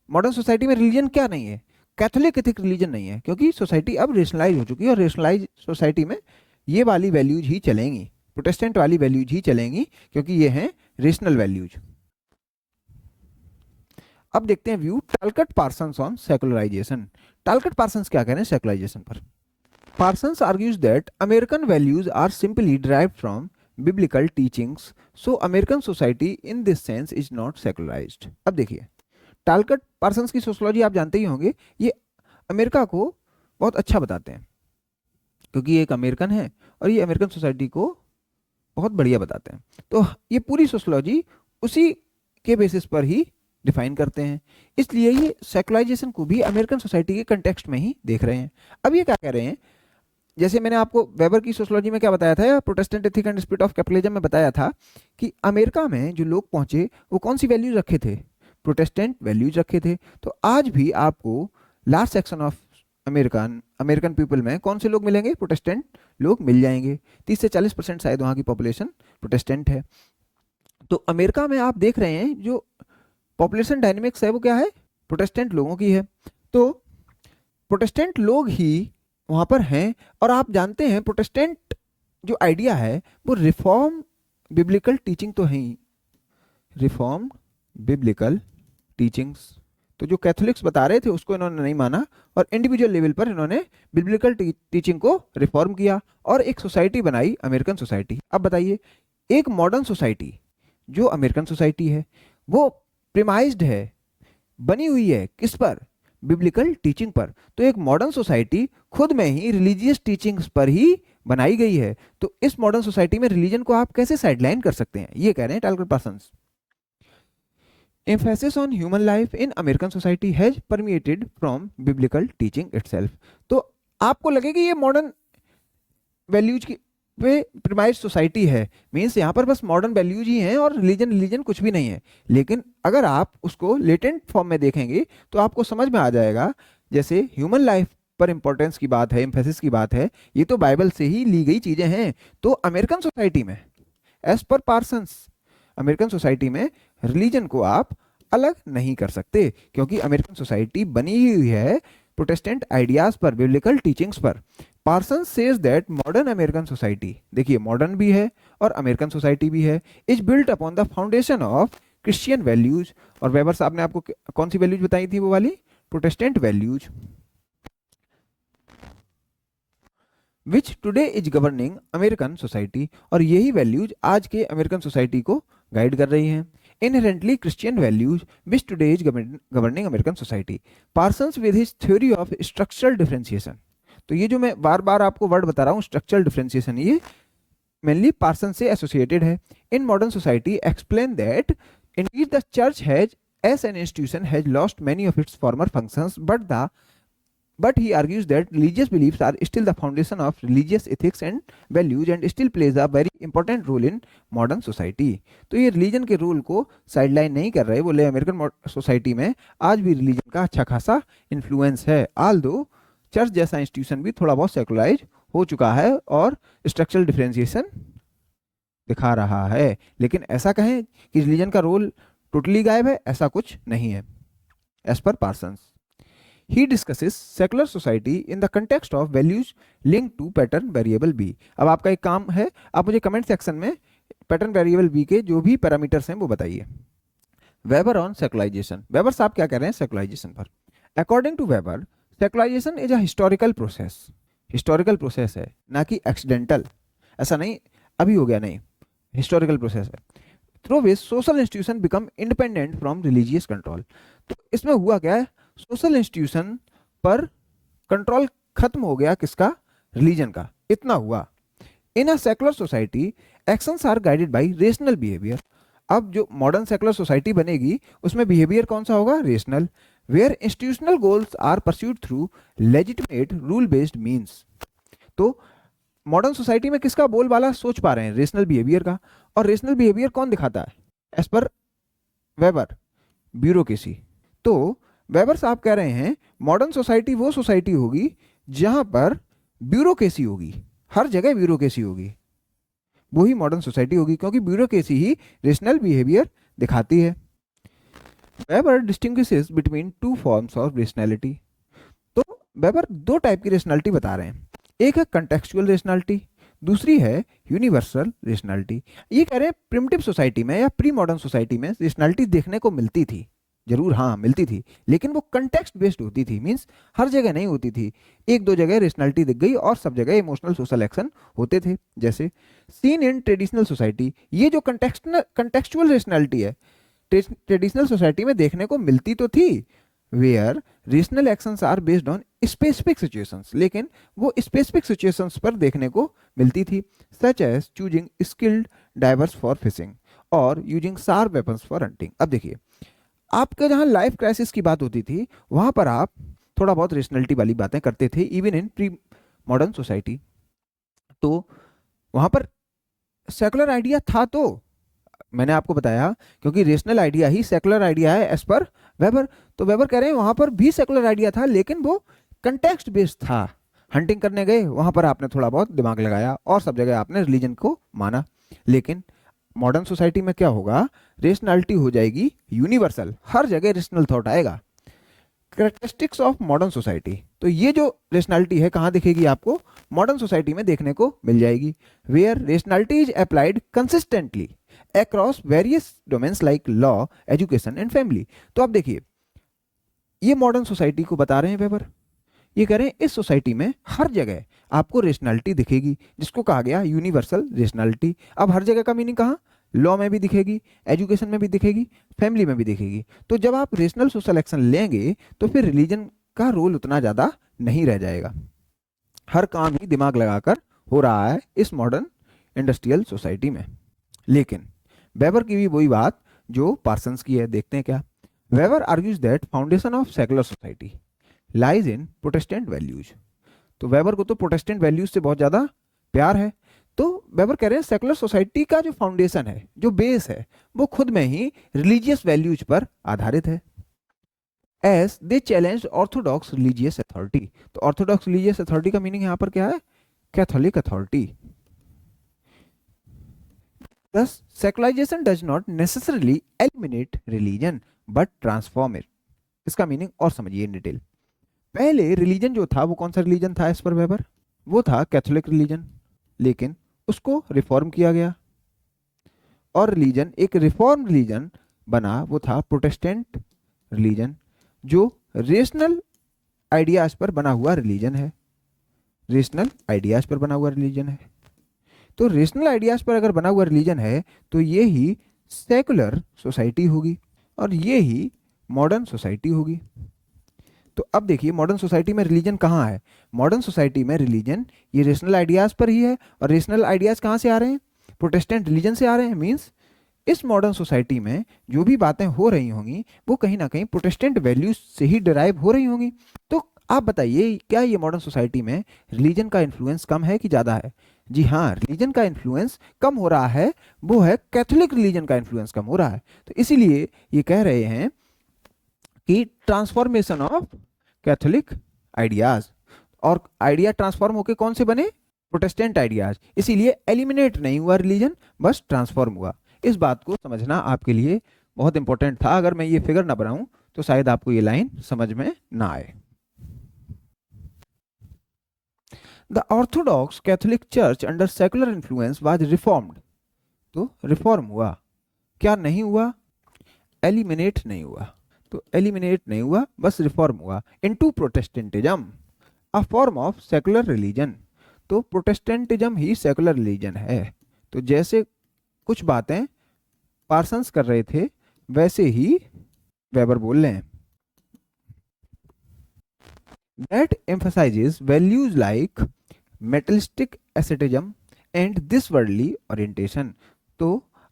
Speaker 1: modern society में रिलीजन क्या नहीं है, कैथोलिक एथिक रिलीजन नहीं है, क्योंकि सोसाइटी अब रेशनलाइज हो चुकी है और रेशनलाइज सोसाइटी में ये वाली वैल्यूज ही चलेंगी, प्रोटेस्टेंट वाली वैल्यूज ही चलेंगी, क्योंकि ये हैं रेशनल वैल्यूज। अब देखते हैं view Talcott Parsons on secularization. Talcott Parsons क्या कह रहे हैं सेकुलराइजेशन पर। Parsons argues that American values are simply derived from biblical teachings, so American society in this sense is not secularized. अब देखिए, टालकट पार्सन्स की सोशोलॉजी आप जानते ही होंगे, ये अमेरिका को बहुत अच्छा बताते हैं, क्योंकि ये एक अमेरिकन है और ये अमेरिकन सोसाइटी को बहुत बढ़िया बताते हैं। तो ये पूरी सोशोलॉजी उसी के बेसिस पर ही डिफाइन करते हैं, इसलिए ये सेकुलराइजेशन को भी अमेरिकन सोसाइटी के कंटेक्स्ट में ही देख रहे हैं। अब ये क्या कह रहे हैं, जैसे मैंने आपको वेबर की सोशोलॉजी में क्या बताया था, Protestant ethic and spirit of capitalism में बताया था कि अमेरिका में जो लोग पहुंचे वो कौन सी वैल्यूज रखे थे, प्रोटेस्टेंट वैल्यूज रखे थे। तो आज भी आपको large section of American people में कौन से लोग मिलेंगे, प्रोटेस्टेंट लोग मिल जाएंगे। 30 से 40% शायद वहाँ की पॉपुलेशन प्रोटेस्टेंट है। तो अमेरिका में आप देख रहे हैं जो पॉपुलेशन डायनेमिक्स है वो क्या है, प्रोटेस्टेंट लोगों की है। तो प्रोटेस्टेंट लोग ही वहाँ पर हैं, और आप जानते हैं प्रोटेस्टेंट जो आइडिया है वो रिफॉर्म बिब्लिकल टीचिंग तो है ही, रिफॉर्म बिब्लिकल टीचिंग्स। तो जो कैथोलिक्स बता रहे थे उसको इन्होंने नहीं माना और इंडिविजुअल लेवल पर इन्होंने बिब्लिकल टीचिंग को रिफॉर्म किया और एक सोसाइटी बनाई, अमेरिकन सोसाइटी। अब बताइए, एक मॉडर्न सोसाइटी जो अमेरिकन सोसाइटी है वो प्रिमाइज्ड है, बनी हुई है किस पर, बिब्लिकल टीचिंग पर। तो एक मॉडर्न सोसाइटी खुद में ही रिलीजियस टीचिंग्स पर ही बनाई गई है। तो इस मॉडर्न सोसाइटी में रिलीजन को आप कैसे साइडलाइन कर सकते हैं, ये कह रहे हैं टालकट Parsons. Emphasis on human life in American society has permeated from biblical teaching itself. तो आपको लगे कि ये मॉडर्न वैल्यूज की पे प्रिमाइज सोसाइटी है, मीन्स यहाँ पर बस मॉडर्न वैल्यूज ही हैं और रिलीजन कुछ भी नहीं है। लेकिन अगर आप उसको लेटेंट फॉर्म में देखेंगे तो आपको समझ में आ जाएगा, जैसे ह्यूमन लाइफ पर इंपॉर्टेंस की बात है, एम्फेसिस की बात है, ये तो बाइबल से ही ली गई चीजें हैं। तो अमेरिकन सोसाइटी में as per Parsons, American society में रिलीजन को आप अलग नहीं कर सकते, क्योंकि अमेरिकन सोसाइटी बनी हुई है प्रोटेस्टेंट आइडियाज पर, बिब्लिकल टीचिंग्स पर। Parsons says that modern American society, देखिए मॉडर्न भी है और अमेरिकन सोसाइटी भी है, is built upon the foundation of Christian values. और वेबर साहब ने आपको कौन सी वैल्यूज बताई थी, वो वाली Protestant values, which today is governing American society. और यही वैल्यूज आज के अमेरिकन सोसाइटी को गाइड कर रही हैं। Inherently Christian values which today is governing American society. Parsons with his theory of structural differentiation, तो ये जो मैं बार बार आपको वर्ड बता रहा हूँ स्ट्रक्चरल डिफरेंशिएशन, ये मेनली पार्सन से एसोसिएटेड है। In modern society explain that indeed the church has as an institution has lost many of its former functions, but he argues that religious beliefs are still the foundation of religious ethics and values and still plays a very important role in modern society. तो ये रिलीजन के रोल को साइडलाइन नहीं कर रहे, बोले अमेरिकन सोसाइटी में आज भी रिलीजन का अच्छा खासा इन्फ्लुएंस है, ऑल्दो चर्च जैसा इंस्टीट्यूशन भी थोड़ा बहुत सेकुलराइज हो चुका है और स्ट्रक्चरल डिफरेंशिएशन दिखा रहा है। लेकिन ऐसा कहें कि रिलीजन का रोल टोटली गायब है, ऐसा कुछ नहीं है as per Parsons. He discusses secular society in the context of values linked to pattern variable B. अब आपका एक काम है, आप मुझे कमेंट सेक्शन में पैटर्न वेरिएबल B के जो भी पैरामीटर्स हैं वो बताइए। वेबर ऑन सेकुलराइजेशन, वेबर साहब क्या कह रहे हैं सेकुलराइजेशन पर। According to Weber, secularization is a historical process, historical process है ना कि एक्सीडेंटल, ऐसा नहीं अभी हो गया, नहीं हिस्टोरिकल प्रोसेस है। Through which social institution become independent from religious control. तो इसमें हुआ क्या है, सोशल इंस्टीट्यूशन पर कंट्रोल खत्म हो गया, किसका, रिलीजन का, इतना हुआ। In a secular society actions are guided by rational behaviour. अब जो मॉडर्न सेकुलर सोसाइटी बनेगी उसमें बिहेवियर कौन सा होगा, rational, where institutional goals are pursued through legitimate rule based means. तो मॉडर्न सोसाइटी में किसका बोलबाला सोच पा रहे हैं, रेशनल बिहेवियर का। और रेशनल बिहेवियर कौन दिखाता है, एज पर वेबर, ब्यूरोक्रेसी। तो वेबर साहब कह रहे हैं मॉडर्न सोसाइटी वो सोसाइटी होगी जहां पर ब्यूरोक्रेसी होगी, हर जगह ब्यूरोक्रेसी होगी, वही मॉडर्न सोसाइटी होगी, क्योंकि ब्यूरोक्रेसी ही रेशनल बिहेवियर दिखाती है। Weber distinguishes between two forms of rationality. तो वेबर दो टाइप की रेशनैलिटी बता रहे हैं, एक है कंटेक्चुअल रेशनैलिटी, दूसरी है यूनिवर्सल रेशनैलिटी। ये कह रहे हैं प्रिमिटिव सोसाइटी में या प्री मॉडर्न सोसाइटी में रेशनैलिटी देखने को मिलती थी, जरूर हाँ मिलती थी, लेकिन वो कंटेक्स्ट बेस्ड होती थी, मींस हर जगह नहीं होती थी। एक दो जगह रेशनैलिटी दिख गई और सब जगह इमोशनल सोशल एक्शन होते थे। जैसे सीन इन ट्रेडिशनल सोसाइटी, ये जो कंटेक्चुअल रेशनैलिटी है ट्रेडिशनल सोसाइटी में देखने को मिलती तो थी, where regional actions are based on specific situations, लेकिन वो स्पेसिफिक सिचुएशंस पर देखने को मिलती थी, such as choosing skilled divers for fishing और using sharp weapons for hunting. अब देखिए, आपके जहां लाइफ क्राइसिस की बात होती थी वहां पर आप थोड़ा बहुत रेशनलिटी वाली बातें करते थे, even in pre modern society. तो वहां पर सेकुलर आइडिया था, तो मैंने आपको बताया क्योंकि रेशनल आइडिया ही सेकुलर आइडिया है एज पर वेबर। तो वेबर कह रहे हैं वहां पर भी सेकुलर आइडिया था, लेकिन वो कंटेक्स्ट बेस्ड था। हंटिंग करने गए वहां पर आपने थोड़ा बहुत दिमाग लगाया और सब जगह आपने रिलीजन को माना। लेकिन मॉडर्न सोसाइटी में क्या होगा, रेशनैलिटी हो जाएगी यूनिवर्सल, हर जगह रेशनल थॉट आएगा। कैरेक्टरिस्टिक्स ऑफ मॉडर्न सोसाइटी, तो ये जो रेशनैलिटी है कहाँ दिखेगी आपको, मॉडर्न सोसाइटी में देखने को मिल जाएगी, where rationality is applied consistently across various domains like law, education and family. तो आप देखिए, ये मॉडर्न सोसाइटी को बता रहे हैं वेबर, ये कह रहे हैं इस सोसाइटी में हर जगह आपको रेशनैलिटी दिखेगी, जिसको कहा गया यूनिवर्सल रेशनैलिटी। अब हर जगह का मीनिंग कहाँ, लॉ में भी दिखेगी, एजुकेशन में भी दिखेगी, फैमिली में भी दिखेगी। तो जब आप रेशनल सोशल एक्शन लेंगे तो फिर रिलीजन का रोल उतना ज़्यादा नहीं रह जाएगा, हर काम ही दिमाग लगाकर हो रहा है इस मॉडर्न इंडस्ट्रियल सोसाइटी में। लेकिन वेबर की भी वही बात जो पार्सन्स की है, देखते हैं क्या। Weber argues that foundation of secular society lies in Protestant values. तो वेबर को तो प्रोटेस्टेंट वैल्यूज से बहुत ज्यादा प्यार है। तो वेबर कह रहे हैं सेकुलर सोसाइटी का जो फाउंडेशन है, जो बेस है, वो खुद में ही रिलीजियस वैल्यूज पर आधारित है। As they challenge orthodox religious authority. तो ऑर्थोडॉक्स रिलीजियस अथॉरिटी का मीनिंग यहां पर क्या है, Catholic authority. Thus, secularization does not necessarily eliminate religion but transform it. इसका मीनिंग और समझिए इन डिटेल। पहले रिलीजन जो था वो कौन सा रिलीजन था एज पर वेबर, वो था कैथोलिक रिलीजन, लेकिन उसको रिफॉर्म किया गया और रिलीजन एक रिफॉर्म रिलीजन बना, वो था प्रोटेस्टेंट रिलीजन, जो रेशनल आइडियाज पर बना हुआ रिलीजन है, रेशनल आइडियाज पर बना हुआ रिलीजन है। तो रेशनल आइडियाज पर अगर बना हुआ रिलीजन है तो ये ही सेकुलर सोसाइटी होगी और ये ही मॉडर्न सोसाइटी होगी। तो अब देखिए मॉडर्न सोसाइटी में रिलीजन कहाँ है, मॉडर्न सोसाइटी में रिलीजन ये रेशनल आइडियाज पर ही है, और रेशनल आइडियाज कहाँ से आ रहे हैं, प्रोटेस्टेंट रिलीजन से आ रहे हैं। मीन्स इस मॉडर्न सोसाइटी में जो भी बातें हो रही होंगी वो कहीं ना कहीं प्रोटेस्टेंट वैल्यूज से ही डिराइव हो रही होंगी। तो आप बताइए, क्या ये मॉडर्न सोसाइटी में रिलीजन का इन्फ्लुएंस कम है कि ज़्यादा है? जी हाँ, रिलीजन का इन्फ्लुएंस कम हो रहा है, वो है कैथोलिक रिलीजन का इन्फ्लुएंस कम हो रहा है। तो इसीलिए ये कह रहे हैं कि ट्रांसफॉर्मेशन ऑफ कैथोलिक आइडियाज, और आइडिया ट्रांसफॉर्म होके कौन से बने, प्रोटेस्टेंट आइडियाज। इसीलिए एलिमिनेट नहीं हुआ रिलीजन, बस ट्रांसफॉर्म हुआ। इस बात को समझना आपके लिए बहुत इंपॉर्टेंट था, अगर मैं ये फिगर ना बनाऊं तो शायद आपको ये लाइन समझ में ना आए। The Orthodox Catholic church under secular influence was reformed. तो रिफॉर्म हुआ, क्या नहीं हुआ, एलिमिनेट नहीं हुआ। तो एलिमिनेट नहीं हुआ, बस रिफॉर्म हुआ into Protestantism, a form of secular religion. तो प्रोटेस्टेंटिज्म ही सेकुलर रिलीजन है। तो जैसे कुछ बातें पार्सन्स कर रहे थे वैसे ही वेबर बोल रहे हैं। That emphasizes values like materialistic asceticism and this worldly orientation. तो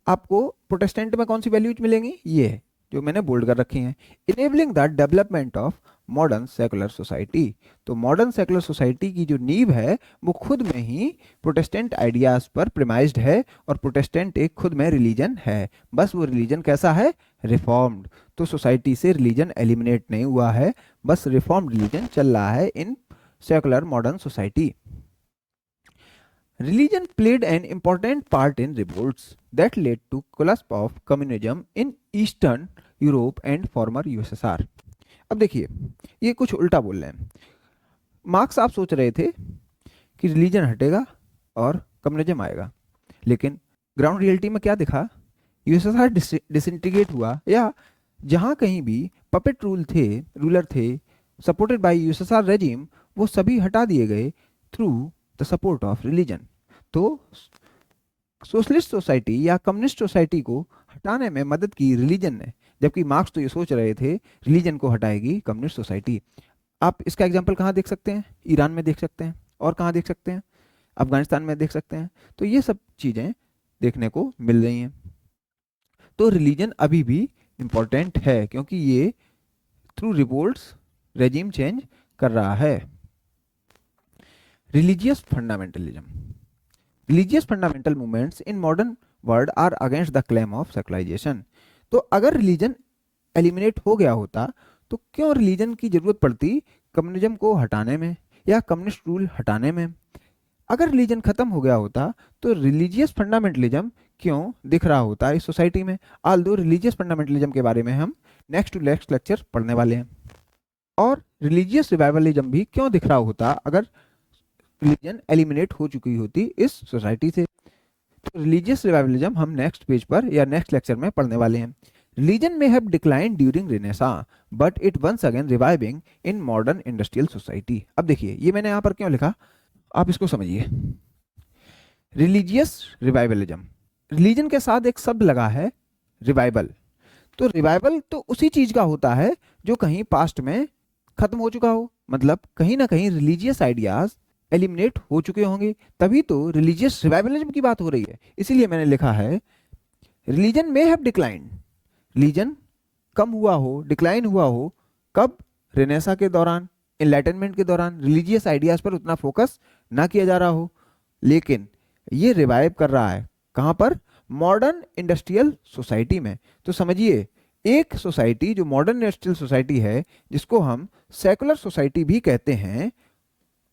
Speaker 1: आपको प्रोटेस्टेंट में कौन सी वैल्यूज मिलेंगी, ये है जो मैंने बोल्ड कर रखी हैं। Enabling the development of modern secular society. तो मॉडर्न सेकुलर सोसाइटी की जो नींव है वो खुद में ही प्रोटेस्टेंट आइडियाज पर प्रिमाइज्ड है, और प्रोटेस्टेंट एक खुद में रिलीजन है, बस वो रिलीजन कैसा है, रिफॉर्म्ड। तो सोसाइटी से रिलीजन एलिमिनेट नहीं हुआ है, बस रिफॉर्म्ड रिलीजन चल रहा है in secular modern society. Religion played an important part in revolts that led to collapse of communism in Eastern Europe and farmer USSR. अब देखिए, ये कुछ उल्टा बोल रहे हैं। मार्क्स आप सोच रहे थे कि रिलीजन हटेगा और कम्युनिज्म आएगा, लेकिन ग्राउंड रियलिटी में क्या दिखा? यूएसएसआर डिसइंटीग्रेट हुआ, या जहां कहीं भी पपेट रूलर थे सपोर्टेड बाय यूएसएसआर रेजिम, वो सभी हटा दिए गए through the support of religion. तो सोशलिस्ट सोसाइटी या कम्युनिस्ट सोसाइटी को हटाने में मदद की रिलीजन ने, जबकि मार्क्स तो ये सोच रहे थे रिलीजन को हटाएगी कम्युनिस्ट सोसाइटी। आप इसका एग्जाम्पल कहाँ देख सकते हैं? ईरान में देख सकते हैं, और कहाँ देख सकते हैं? अफगानिस्तान में देख सकते हैं। तो ये सब चीज़ें देखने को मिल रही हैं। तो रिलीजन अभी भी इम्पोर्टेंट है, क्योंकि ये थ्रू रिवोल्ट्स रेजिम चेंज कर रहा है। Religious fundamentalism. Religious fundamental movements in modern world are against the claim of secularization. तो अगर रिलीजन एलिमिनेट हो गया होता तो क्यों रिलीजन की जरूरत पड़ती कम्युनिज्म को हटाने में या कम्युनिस्ट रूल हटाने में? अगर रिलीजन खत्म हो गया होता तो रिलीजियस फंडामेंटलिज्म क्यों दिख रहा होता इस सोसाइटी में? आल्दो रिलीजियस फंडामेंटलिज्म के बारे में हम नेक्स्ट टू नेक्स्ट लेक्चर पढ़ने वाले हैं। और रिलीजियस रिवाइवलिज्म भी क्यों दिख रहा होता अगर रिलीजन एलिमिनेट हो चुकी होती इस सोसाइटी से? तो रिलीजियस रिवाइवलिज्म हम नेक्स्ट पेज पर या नेक्स्ट लेक्चर में पढ़ने वाले हैं। रिलीजन में have declined during renaissance but it once again reviving in modern industrial society. अब देखिए, ये मैंने यहाँ पर क्यों लिखा, आप इसको समझिए। रिलीजियस रिवाइवलिज्म, रिलीजन के साथ एक शब्द लगा है रिवाइवल। तो रिवाइवल तो उसी चीज का होता है जो कहीं पास्ट में खत्म हो चुका हो, मतलब कहीं ना कहीं रिलीजियस आइडियाज एलिमिनेट हो चुके होंगे, तभी तो रिलीजियस रिवाइवलिज्म की बात हो रही है। इसीलिए मैंने लिखा है रिलीजन में हैव डिक्लाइंड। रिलीजन कम हुआ हो, डिक्लाइन हुआ हो, कब? रेनेसा के दौरान, एनलाइटनमेंट के दौरान रिलीजियस आइडियाज पर उतना फोकस ना किया जा रहा हो, लेकिन ये रिवाइव कर रहा है कहां पर? मॉडर्न इंडस्ट्रियल सोसाइटी में। तो समझिए, एक सोसाइटी जो मॉडर्न इंडस्ट्रियल सोसाइटी है, जिसको हम सेकुलर सोसाइटी भी कहते हैं,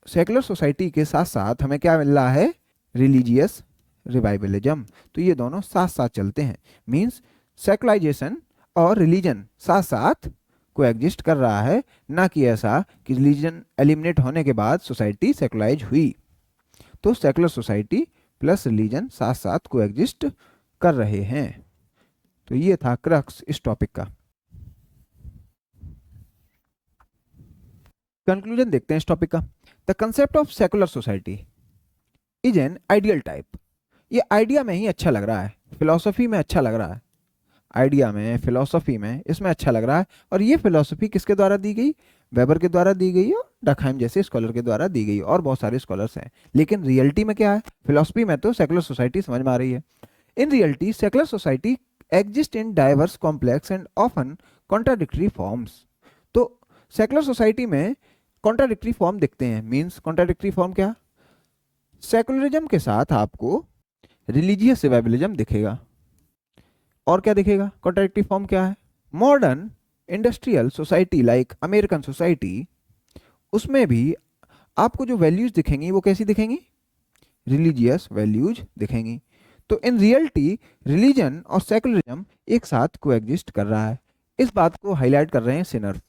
Speaker 1: सेकुलर सोसाइटी के साथ साथ हमें क्या मिल रहा है? Religious revivalism. तो ये दोनों साथ साथ चलते हैं, मींस सेकुलराइजेशन और रिलीजन साथ साथ को एग्जिस्ट कर रहा है, ना कि ऐसा कि रिलीजन एलिमिनेट होने के बाद सोसाइटी सेकुलराइज हुई। तो सेकुलर सोसाइटी प्लस रिलीजन साथ साथ को एग्जिस्ट कर रहे हैं। तो ये था क्रक्स इस टॉपिक का। कंक्लूजन देखते हैं इस टॉपिक का। The concept of secular society is an ideal type. ये आइडिया में ही अच्छा लग रहा है, फिलॉसफी में अच्छा लग रहा है, आइडिया में, फिलॉसफी में, इसमें अच्छा लग रहा है। और ये फिलॉसफी किसके द्वारा दी गई? वेबर के द्वारा दी गई और डकहाइम जैसे स्कॉलर के द्वारा दी गई, और बहुत सारे स्कॉलर्स हैं। लेकिन रियलिटी में क्या है? फिलॉसफी में तो सेकुलर सोसाइटी समझ में आ रही है। In reality secular society exist in diverse, complex and often contradictory forms. तो सेकुलर सोसाइटी में कॉन्ट्राडिक्टरी फॉर्म दिखते हैं। मीन्स कॉन्ट्राडिक्टरी फॉर्म क्या? सेकुलरिज्म के साथ आपको रिलीजियस रिवाइवलिज्म दिखेगा, और क्या दिखेगा? कॉन्ट्राडिक्टरी फॉर्म क्या है? Modern industrial society like American society, उसमें भी आपको जो वैल्यूज दिखेंगी वो कैसी दिखेंगी? रिलीजियस वैल्यूज दिखेंगी। तो इन रियलिटी रिलीजन और सेकुलरिज्म एक साथ कोएग्जिस्ट कर रहा है। इस बात को हाईलाइट कर रहे हैं Sinners.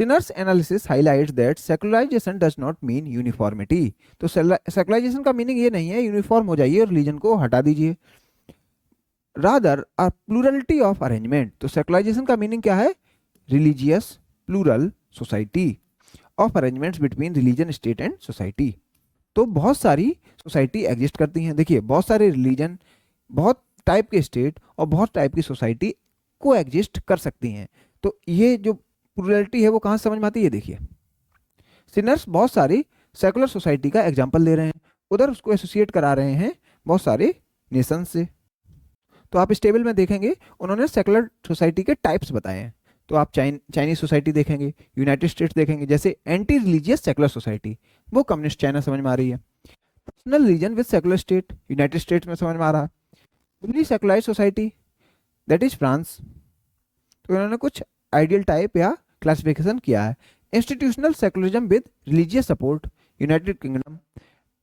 Speaker 1: Sinners analysis highlights that secularization does not mean uniformity. तो सेकुलराइजेशन का मीनिंग ये नहीं है यूनिफॉर्म हो जाइए और रिलीजन को हटा दीजिए, rather a plurality of arrangement. तो सेकुलराइजेशन का मीनिंग क्या है? Religious plural society of arrangements between religion, state and society. तो बहुत सारी सोसाइटी एग्जिस्ट करती हैं। देखिए, बहुत सारे रिलीजन, बहुत टाइप के स्टेट और बहुत टाइप की सोसाइटी को एग्जिस्ट कर सकती हैं। तो ये जो प्लूरलिटी है वो कहाँ समझ में आती है? देखिए, सिनर्स बहुत सारी सेकुलर सोसाइटी का एग्जाम्पल दे रहे हैं, उधर उसको एसोसिएट करा रहे हैं बहुत सारे नेशन से। तो आप इस टेबल में देखेंगे उन्होंने सेकुलर सोसाइटी के टाइप्स बताए हैं। तो आप चाइनीज सोसाइटी देखेंगे, यूनाइटेड स्टेट्स देखेंगे, जैसे एंटी रिलीजियस सेकुलर सोसाइटी, वो कम्युनिस्ट चाइना समझ में आ रही है। Personal reason with secular state, United States में समझ में आ रहा है। Fully secularize society, that is France. तो इन्होंने कुछ आइडियल टाइप या क्लासिफिकेशन किया है। Institutional secularism with religious support, United Kingdom.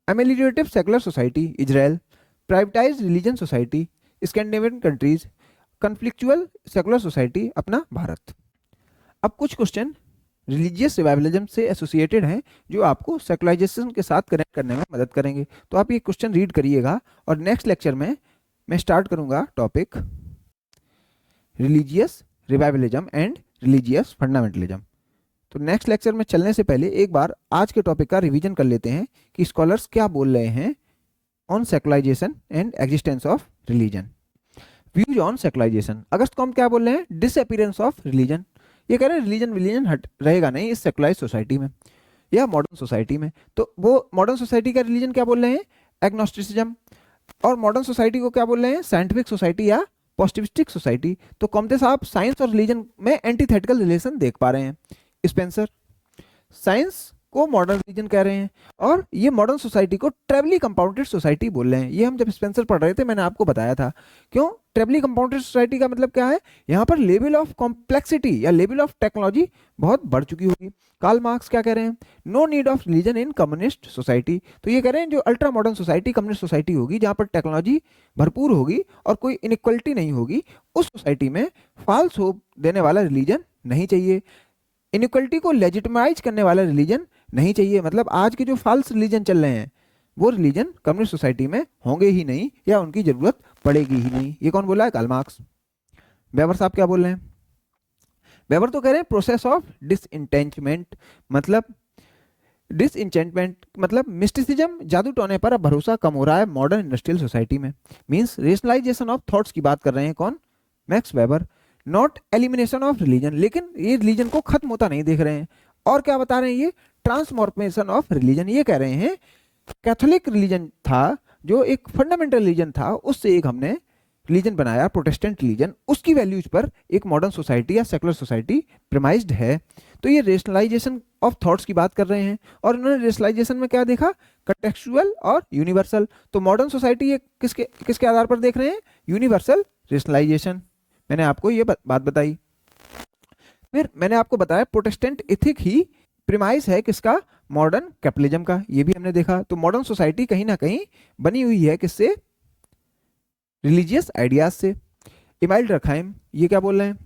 Speaker 1: Ameliorative secular society, Israel. Privatize religion society, Scandinavian countries. Conflictual secular society अपना भारत। अब कुछ क्वेश्चन रिलीजियस रिवाइवलिज्म से एसोसिएटेड हैं जो आपको सेकुलराइजेशन के साथ कनेक्ट करने में मदद करेंगे। तो आप ये क्वेश्चन रीड करिएगा और नेक्स्ट लेक्चर में मैं स्टार्ट करूंगा topic religious revivalism and religious fundamentalism. तो नेक्स्ट लेक्चर में चलने से पहले एक बार आज के टॉपिक का रिवीजन कर लेते हैं कि स्कॉलर्स क्या बोल रहे हैं on secularization and existence of religion. Views on secularization, Auguste को हम क्या बोल रहे हैं, डिसअपीयरेंस ऑफ रिलीजन। ये कह रहे हैं रिलीजन हट रहेगा नहीं इस सेकुलराइज सोसाइटी में या मॉडर्न सोसाइटी में। तो वो मॉडर्न सोसाइटी का रिलीजन क्या बोल रहे हैं, एग्नोस्टिसिज्म, और मॉडर्न सोसाइटी को क्या बोल रहे हैं, साइंटिफिक सोसाइटी या पॉजिटिविस्टिक सोसाइटी। तो कॉमते साहब साइंस और रिलीजन में एंटीथेटिकल रिलेशन देख पा रहे हैं। स्पेंसर साइंस को मॉडर्न रिलीजन कह रहे हैं और ये मॉडर्न सोसाइटी को ट्रेवली कंपाउंडेड सोसाइटी बोल रहे हैं। ये हम जब स्पेंसर पढ़ रहे थे मैंने आपको बताया था। क्यों ट्रेवली कंपाउंडेड सोसाइटी का मतलब क्या है, यहाँ पर लेवल ऑफ कॉम्प्लेक्सिटी या लेवल ऑफ टेक्नोलॉजी बहुत बढ़ चुकी होगी। कार्ल मार्क्स क्या कह रहे हैं, no need of religion in communist society. तो ये कह रहे हैं जो ultra modern society communist society होगी जहाँ पर टेक्नोलॉजी भरपूर होगी और कोई इनइक्वलिटी नहीं होगी, उस सोसाइटी में फॉल्स होप देने वाला रिलीजन नहीं चाहिए, इनइक्वलिटी को लेजिटिमाइज करने वाला रिलीजन नहीं चाहिए। मतलब आज के जो फॉल्स रिलीजन चल रहे हैं वो रिलीजन कम्युनिस्ट सोसाइटी में होंगे ही नहीं या उनकी जरूरत पड़ेगी ही नहीं। ये कौन बोला है, कार्ल मार्क्स। वेबर साहब क्या बोल रहे हैं, वेबर तो कह रहे हैं प्रोसेस ऑफ डिसइंटेंचमेंट, मतलब डिसइंटेंचमेंट मतलब मिस्टिसिज्म, जादू टोने पर अब भरोसा कम हो रहा है मॉडर्न इंडस्ट्रियल सोसाइटी में। मींस रेशनलाइजेशन ऑफ थॉट्स की बात कर रहे हैं कौन, max weber. Not elimination of religion, लेकिन ये रिलीजन को खत्म होता नहीं देख रहे हैं। और क्या बता रहे हैं ये, ट्रांसफॉर्मेशन ऑफ रिलीजन। ये कह रहे हैं कैथोलिक रिलीजन था जो एक फंडामेंटल रिलीजन था, उससे एक हमने रिलीजन बनाया प्रोटेस्टेंट रिलीजन, उसकी वैल्यूज पर एक मॉडर्न सोसाइटी या सेकुलर सोसाइटी प्रिमाइज्ड है। तो ये रेशनलाइजेशन ऑफ थॉट्स की बात कर रहे हैं और इन्होंने रेशनलाइजेशन में क्या देखा, कंटेक्चुअल और यूनिवर्सल। तो मॉडर्न सोसाइटी ये किसके आधार पर देख रहे हैं, यूनिवर्सल रेशनलाइजेशन। मैंने आपको ये बात बताई। फिर मैंने आपको बताया प्रोटेस्टेंट एथिक ही प्रिमाइस है किसका, मॉडर्न कैपिटलिज्म का, ये भी हमने देखा। तो मॉडर्न सोसाइटी कहीं ना कहीं बनी हुई है किससे, रिलीजियस आइडियाज से। इमाइल रखाइम ये क्या बोल रहे हैं,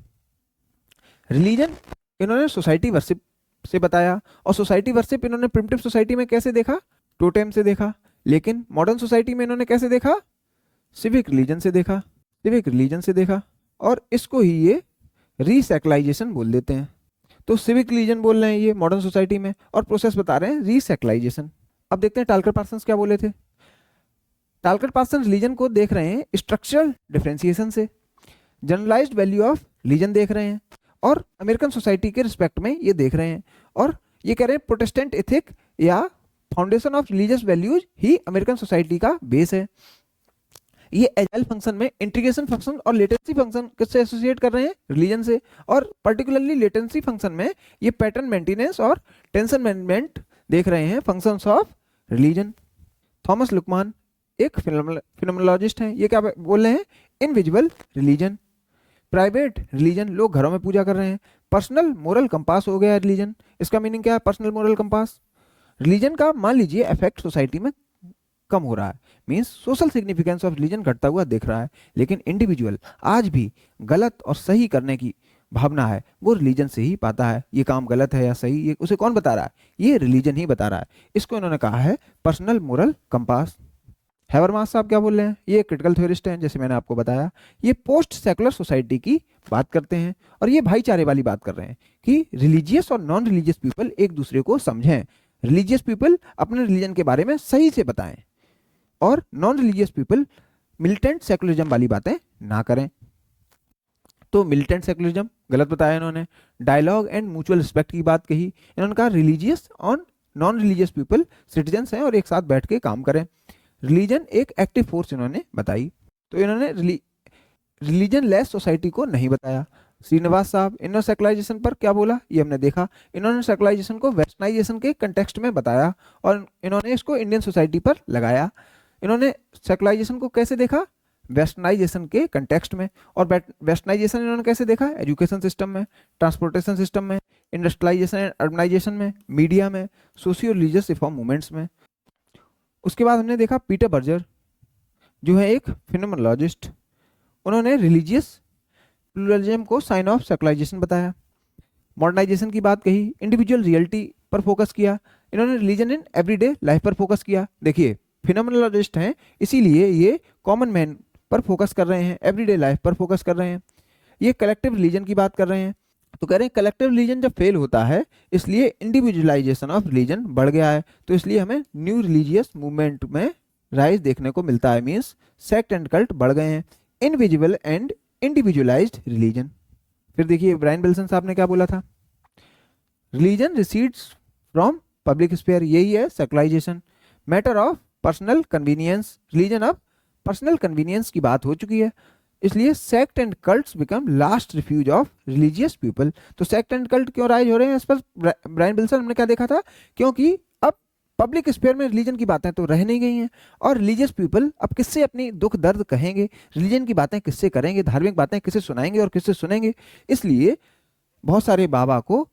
Speaker 1: रिलीजन इन्होंने सोसाइटी वर्शिप से बताया और सोसाइटी वर्शिप इन्होंने प्रिमिटिव सोसाइटी में कैसे देखा, टोटेम से देखा, लेकिन मॉडर्न सोसाइटी में इन्होंने कैसे देखा, सिविक रिलीजन से देखा, सिविक रिलीजन से देखा। और इसको ही ये रीसेकुलाइजेशन बोल देते हैं। तो सिविक रिलीजन बोल रहे हैं ये मॉडर्न सोसाइटी में और प्रोसेस बता रहे हैं रीसेकुलाइजेशन। अब देखते हैं टालकर पार्सन्स क्या बोले थे। टालकर पार्सन रिलीजन को देख रहे हैं स्ट्रक्चरल डिफरेंशिएशन से, जनरलाइज्ड वैल्यू ऑफ रिलीजन देख रहे हैं और अमेरिकन सोसाइटी के रिस्पेक्ट में ये देख रहे हैं। और ये कह रहे हैं प्रोटेस्टेंट एथिक या foundation of religious values he American society का बेस है। ये एजाइल फंक्शन में इंटीग्रेशन फंक्शन और लेटेंसी फंक्शन किससे एसोसिएट कर रहे हैं, रिलीजन से। और पर्टिकुलरली लेटेंसी फंक्शन में ये पैटर्न मेंटेनेंस और टेंशन मैनेजमेंट देख रहे हैं, functions of religion. Thomas Luckmann एक फिनोमेनोलॉजिस्ट हैं, ये क्या बोल रहे हैं, इनविजिबल रिलीजन, प्राइवेट रिलीजन, लोग घरों में पूजा कर रहे हैं, पर्सनल मोरल कंपास हो गया है रिलीजन। इसका मीनिंग क्या है, पर्सनल मोरल कंपास, रिलीजन का मान लीजिए इफेक्ट सोसाइटी में कम हो रहा है, means social significance of religion घटता हुआ दिख रहा है, लेकिन इंडिविजुअल आज भी गलत और सही करने की भावना है वो रिलीजन से ही पाता है। ये काम गलत है या सही, ये उसे कौन बता रहा है, ये रिलीजन ही बता रहा है। इसको इन्होंने कहा है पर्सनल मोरल कंपास। हैबरमास साहब क्या बोल रहे हैं, ये क्रिटिकल थ्योरिस्ट हैं, जैसे मैंने आपको बताया। ये पोस्ट सेकुलर सोसाइटी की बात करते हैं और ये भाईचारे वाली बात कर रहे हैं कि रिलीजियस और नॉन रिलीजियस पीपल एक दूसरे को समझें, रिलीजियस पीपल अपने रिलीजन के बारे में सही से बताएं और non religious people militant secularism वाली बातें ना करें। तो मिलिटेंट सेकुलरिज्म गलत बताया इन्होंने। डायलॉग एंड म्यूचुअल रिस्पेक्ट की बात कही इन्होंने, कहा रिलीजियस और नॉन रिलीजियस पीपल सिटीजन्स हैं और एक साथ बैठ के काम करें। रिलीजन एक एक्टिव फोर्स इन्होंने बताई। तो इन्होंने रिलीजन लेस सोसाइटी को नहीं बताया। श्रीनिवास साहब इन्होंने सेकुलराइजेशन पर क्या बोला, ये हमने देखा। इन्होंने सेकुलराइजेशन को वेस्टर्नाइजेशन के कंटेक्स्ट में बताया और इन्होंने इसको इंडियन सोसाइटी पर लगाया। इन्होंने सेकुलराइजेशन को कैसे देखा, वेस्टर्नाइजेशन के कंटेक्स्ट में। और वेस्टर्नाइजेशन इन्होंने कैसे देखा, एजुकेशन सिस्टम में, ट्रांसपोर्टेशन सिस्टम में, इंडस्ट्रियलाइजेशन एंड अर्बनाइजेशन में, मीडिया में, सोशियो रिलीजियस रिफॉर्म मूवमेंट्स में। उसके बाद हमने देखा पीटर बर्जर जो है एक फिनोमेनोलॉजिस्ट, उन्होंने रिलीजियस प्लूरलिज्म को साइन ऑफ सेकुलराइजेशन बताया, मॉडर्नाइजेशन की बात कही, इंडिविजुअल रियलिटी पर फोकस किया, इन्होंने रिलीजन इन एवरीडे लाइफ पर फोकस किया। देखिए फिनोमिनोलॉजिस्ट हैं, इसीलिए ये कॉमन मैन पर फोकस कर रहे हैं, एवरीडे लाइफ पर फोकस कर रहे हैं। ये कलेक्टिव रिलीजन की बात कर रहे हैं, तो कह रहे हैं कलेक्टिव रिलीजन जब फेल होता है इसलिए इंडिविजुअलाइजेशन ऑफ रिलीजन बढ़ गया है, तो इसलिए हमें न्यू रिलीजियस मूवमेंट में राइज देखने को मिलता है, मीन्स सेक्ट एंड कल्ट बढ़ गए हैं, इनविजिबल एंड इंडिविजुअलाइज्ड रिलीजन। फिर देखिए ब्रायन विल्सन साहब ने क्या बोला था, religion recedes from public sphere, यही है secularization, matter of personal convenience, religion अब पर्सनल कन्वीनियंस की बात हो चुकी है, इसलिए sect and cults become last refuge of religious people. तो सेक्ट एंड कल्ट क्यों राइज हो रहे हैं, इस पर ब्रायन विल्सन हमने क्या देखा था, क्योंकि अब पब्लिक स्फीयर में रिलीजन की बातें तो रह नहीं गई हैं, और रिलीजियस पीपल अब किससे अपनी दुख दर्द कहेंगे, रिलीजन की बातें किससे करेंगे, धार्मिक बातें किससे सुनाएंगे और किससे सुनेंगे, इसलिए बहुत सारे बाबा को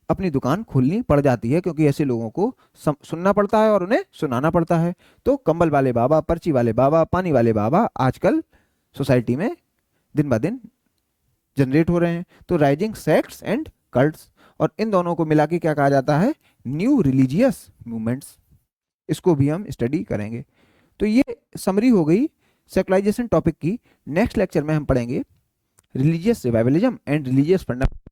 Speaker 1: अपनी दुकान खोलनी पड़ जाती है, क्योंकि ऐसे लोगों को सुनना पड़ता है और उन्हें सुनाना पड़ता है। तो कंबल वाले बाबा, पर्ची वाले बाबा, पानी वाले बाबा आजकल सोसाइटी में दिन ब दिन जनरेट हो रहे हैं। तो राइजिंग सेक्ट्स एंड कल्ट्स, और इन दोनों को मिला के क्या कहा जाता है, न्यू रिलीजियस मूवमेंट्स, इसको भी हम स्टडी करेंगे। तो ये समरी हो गई सेकुलराइजेशन टॉपिक की। नेक्स्ट लेक्चर में हम पढ़ेंगे religious revivalism and religious fundamental.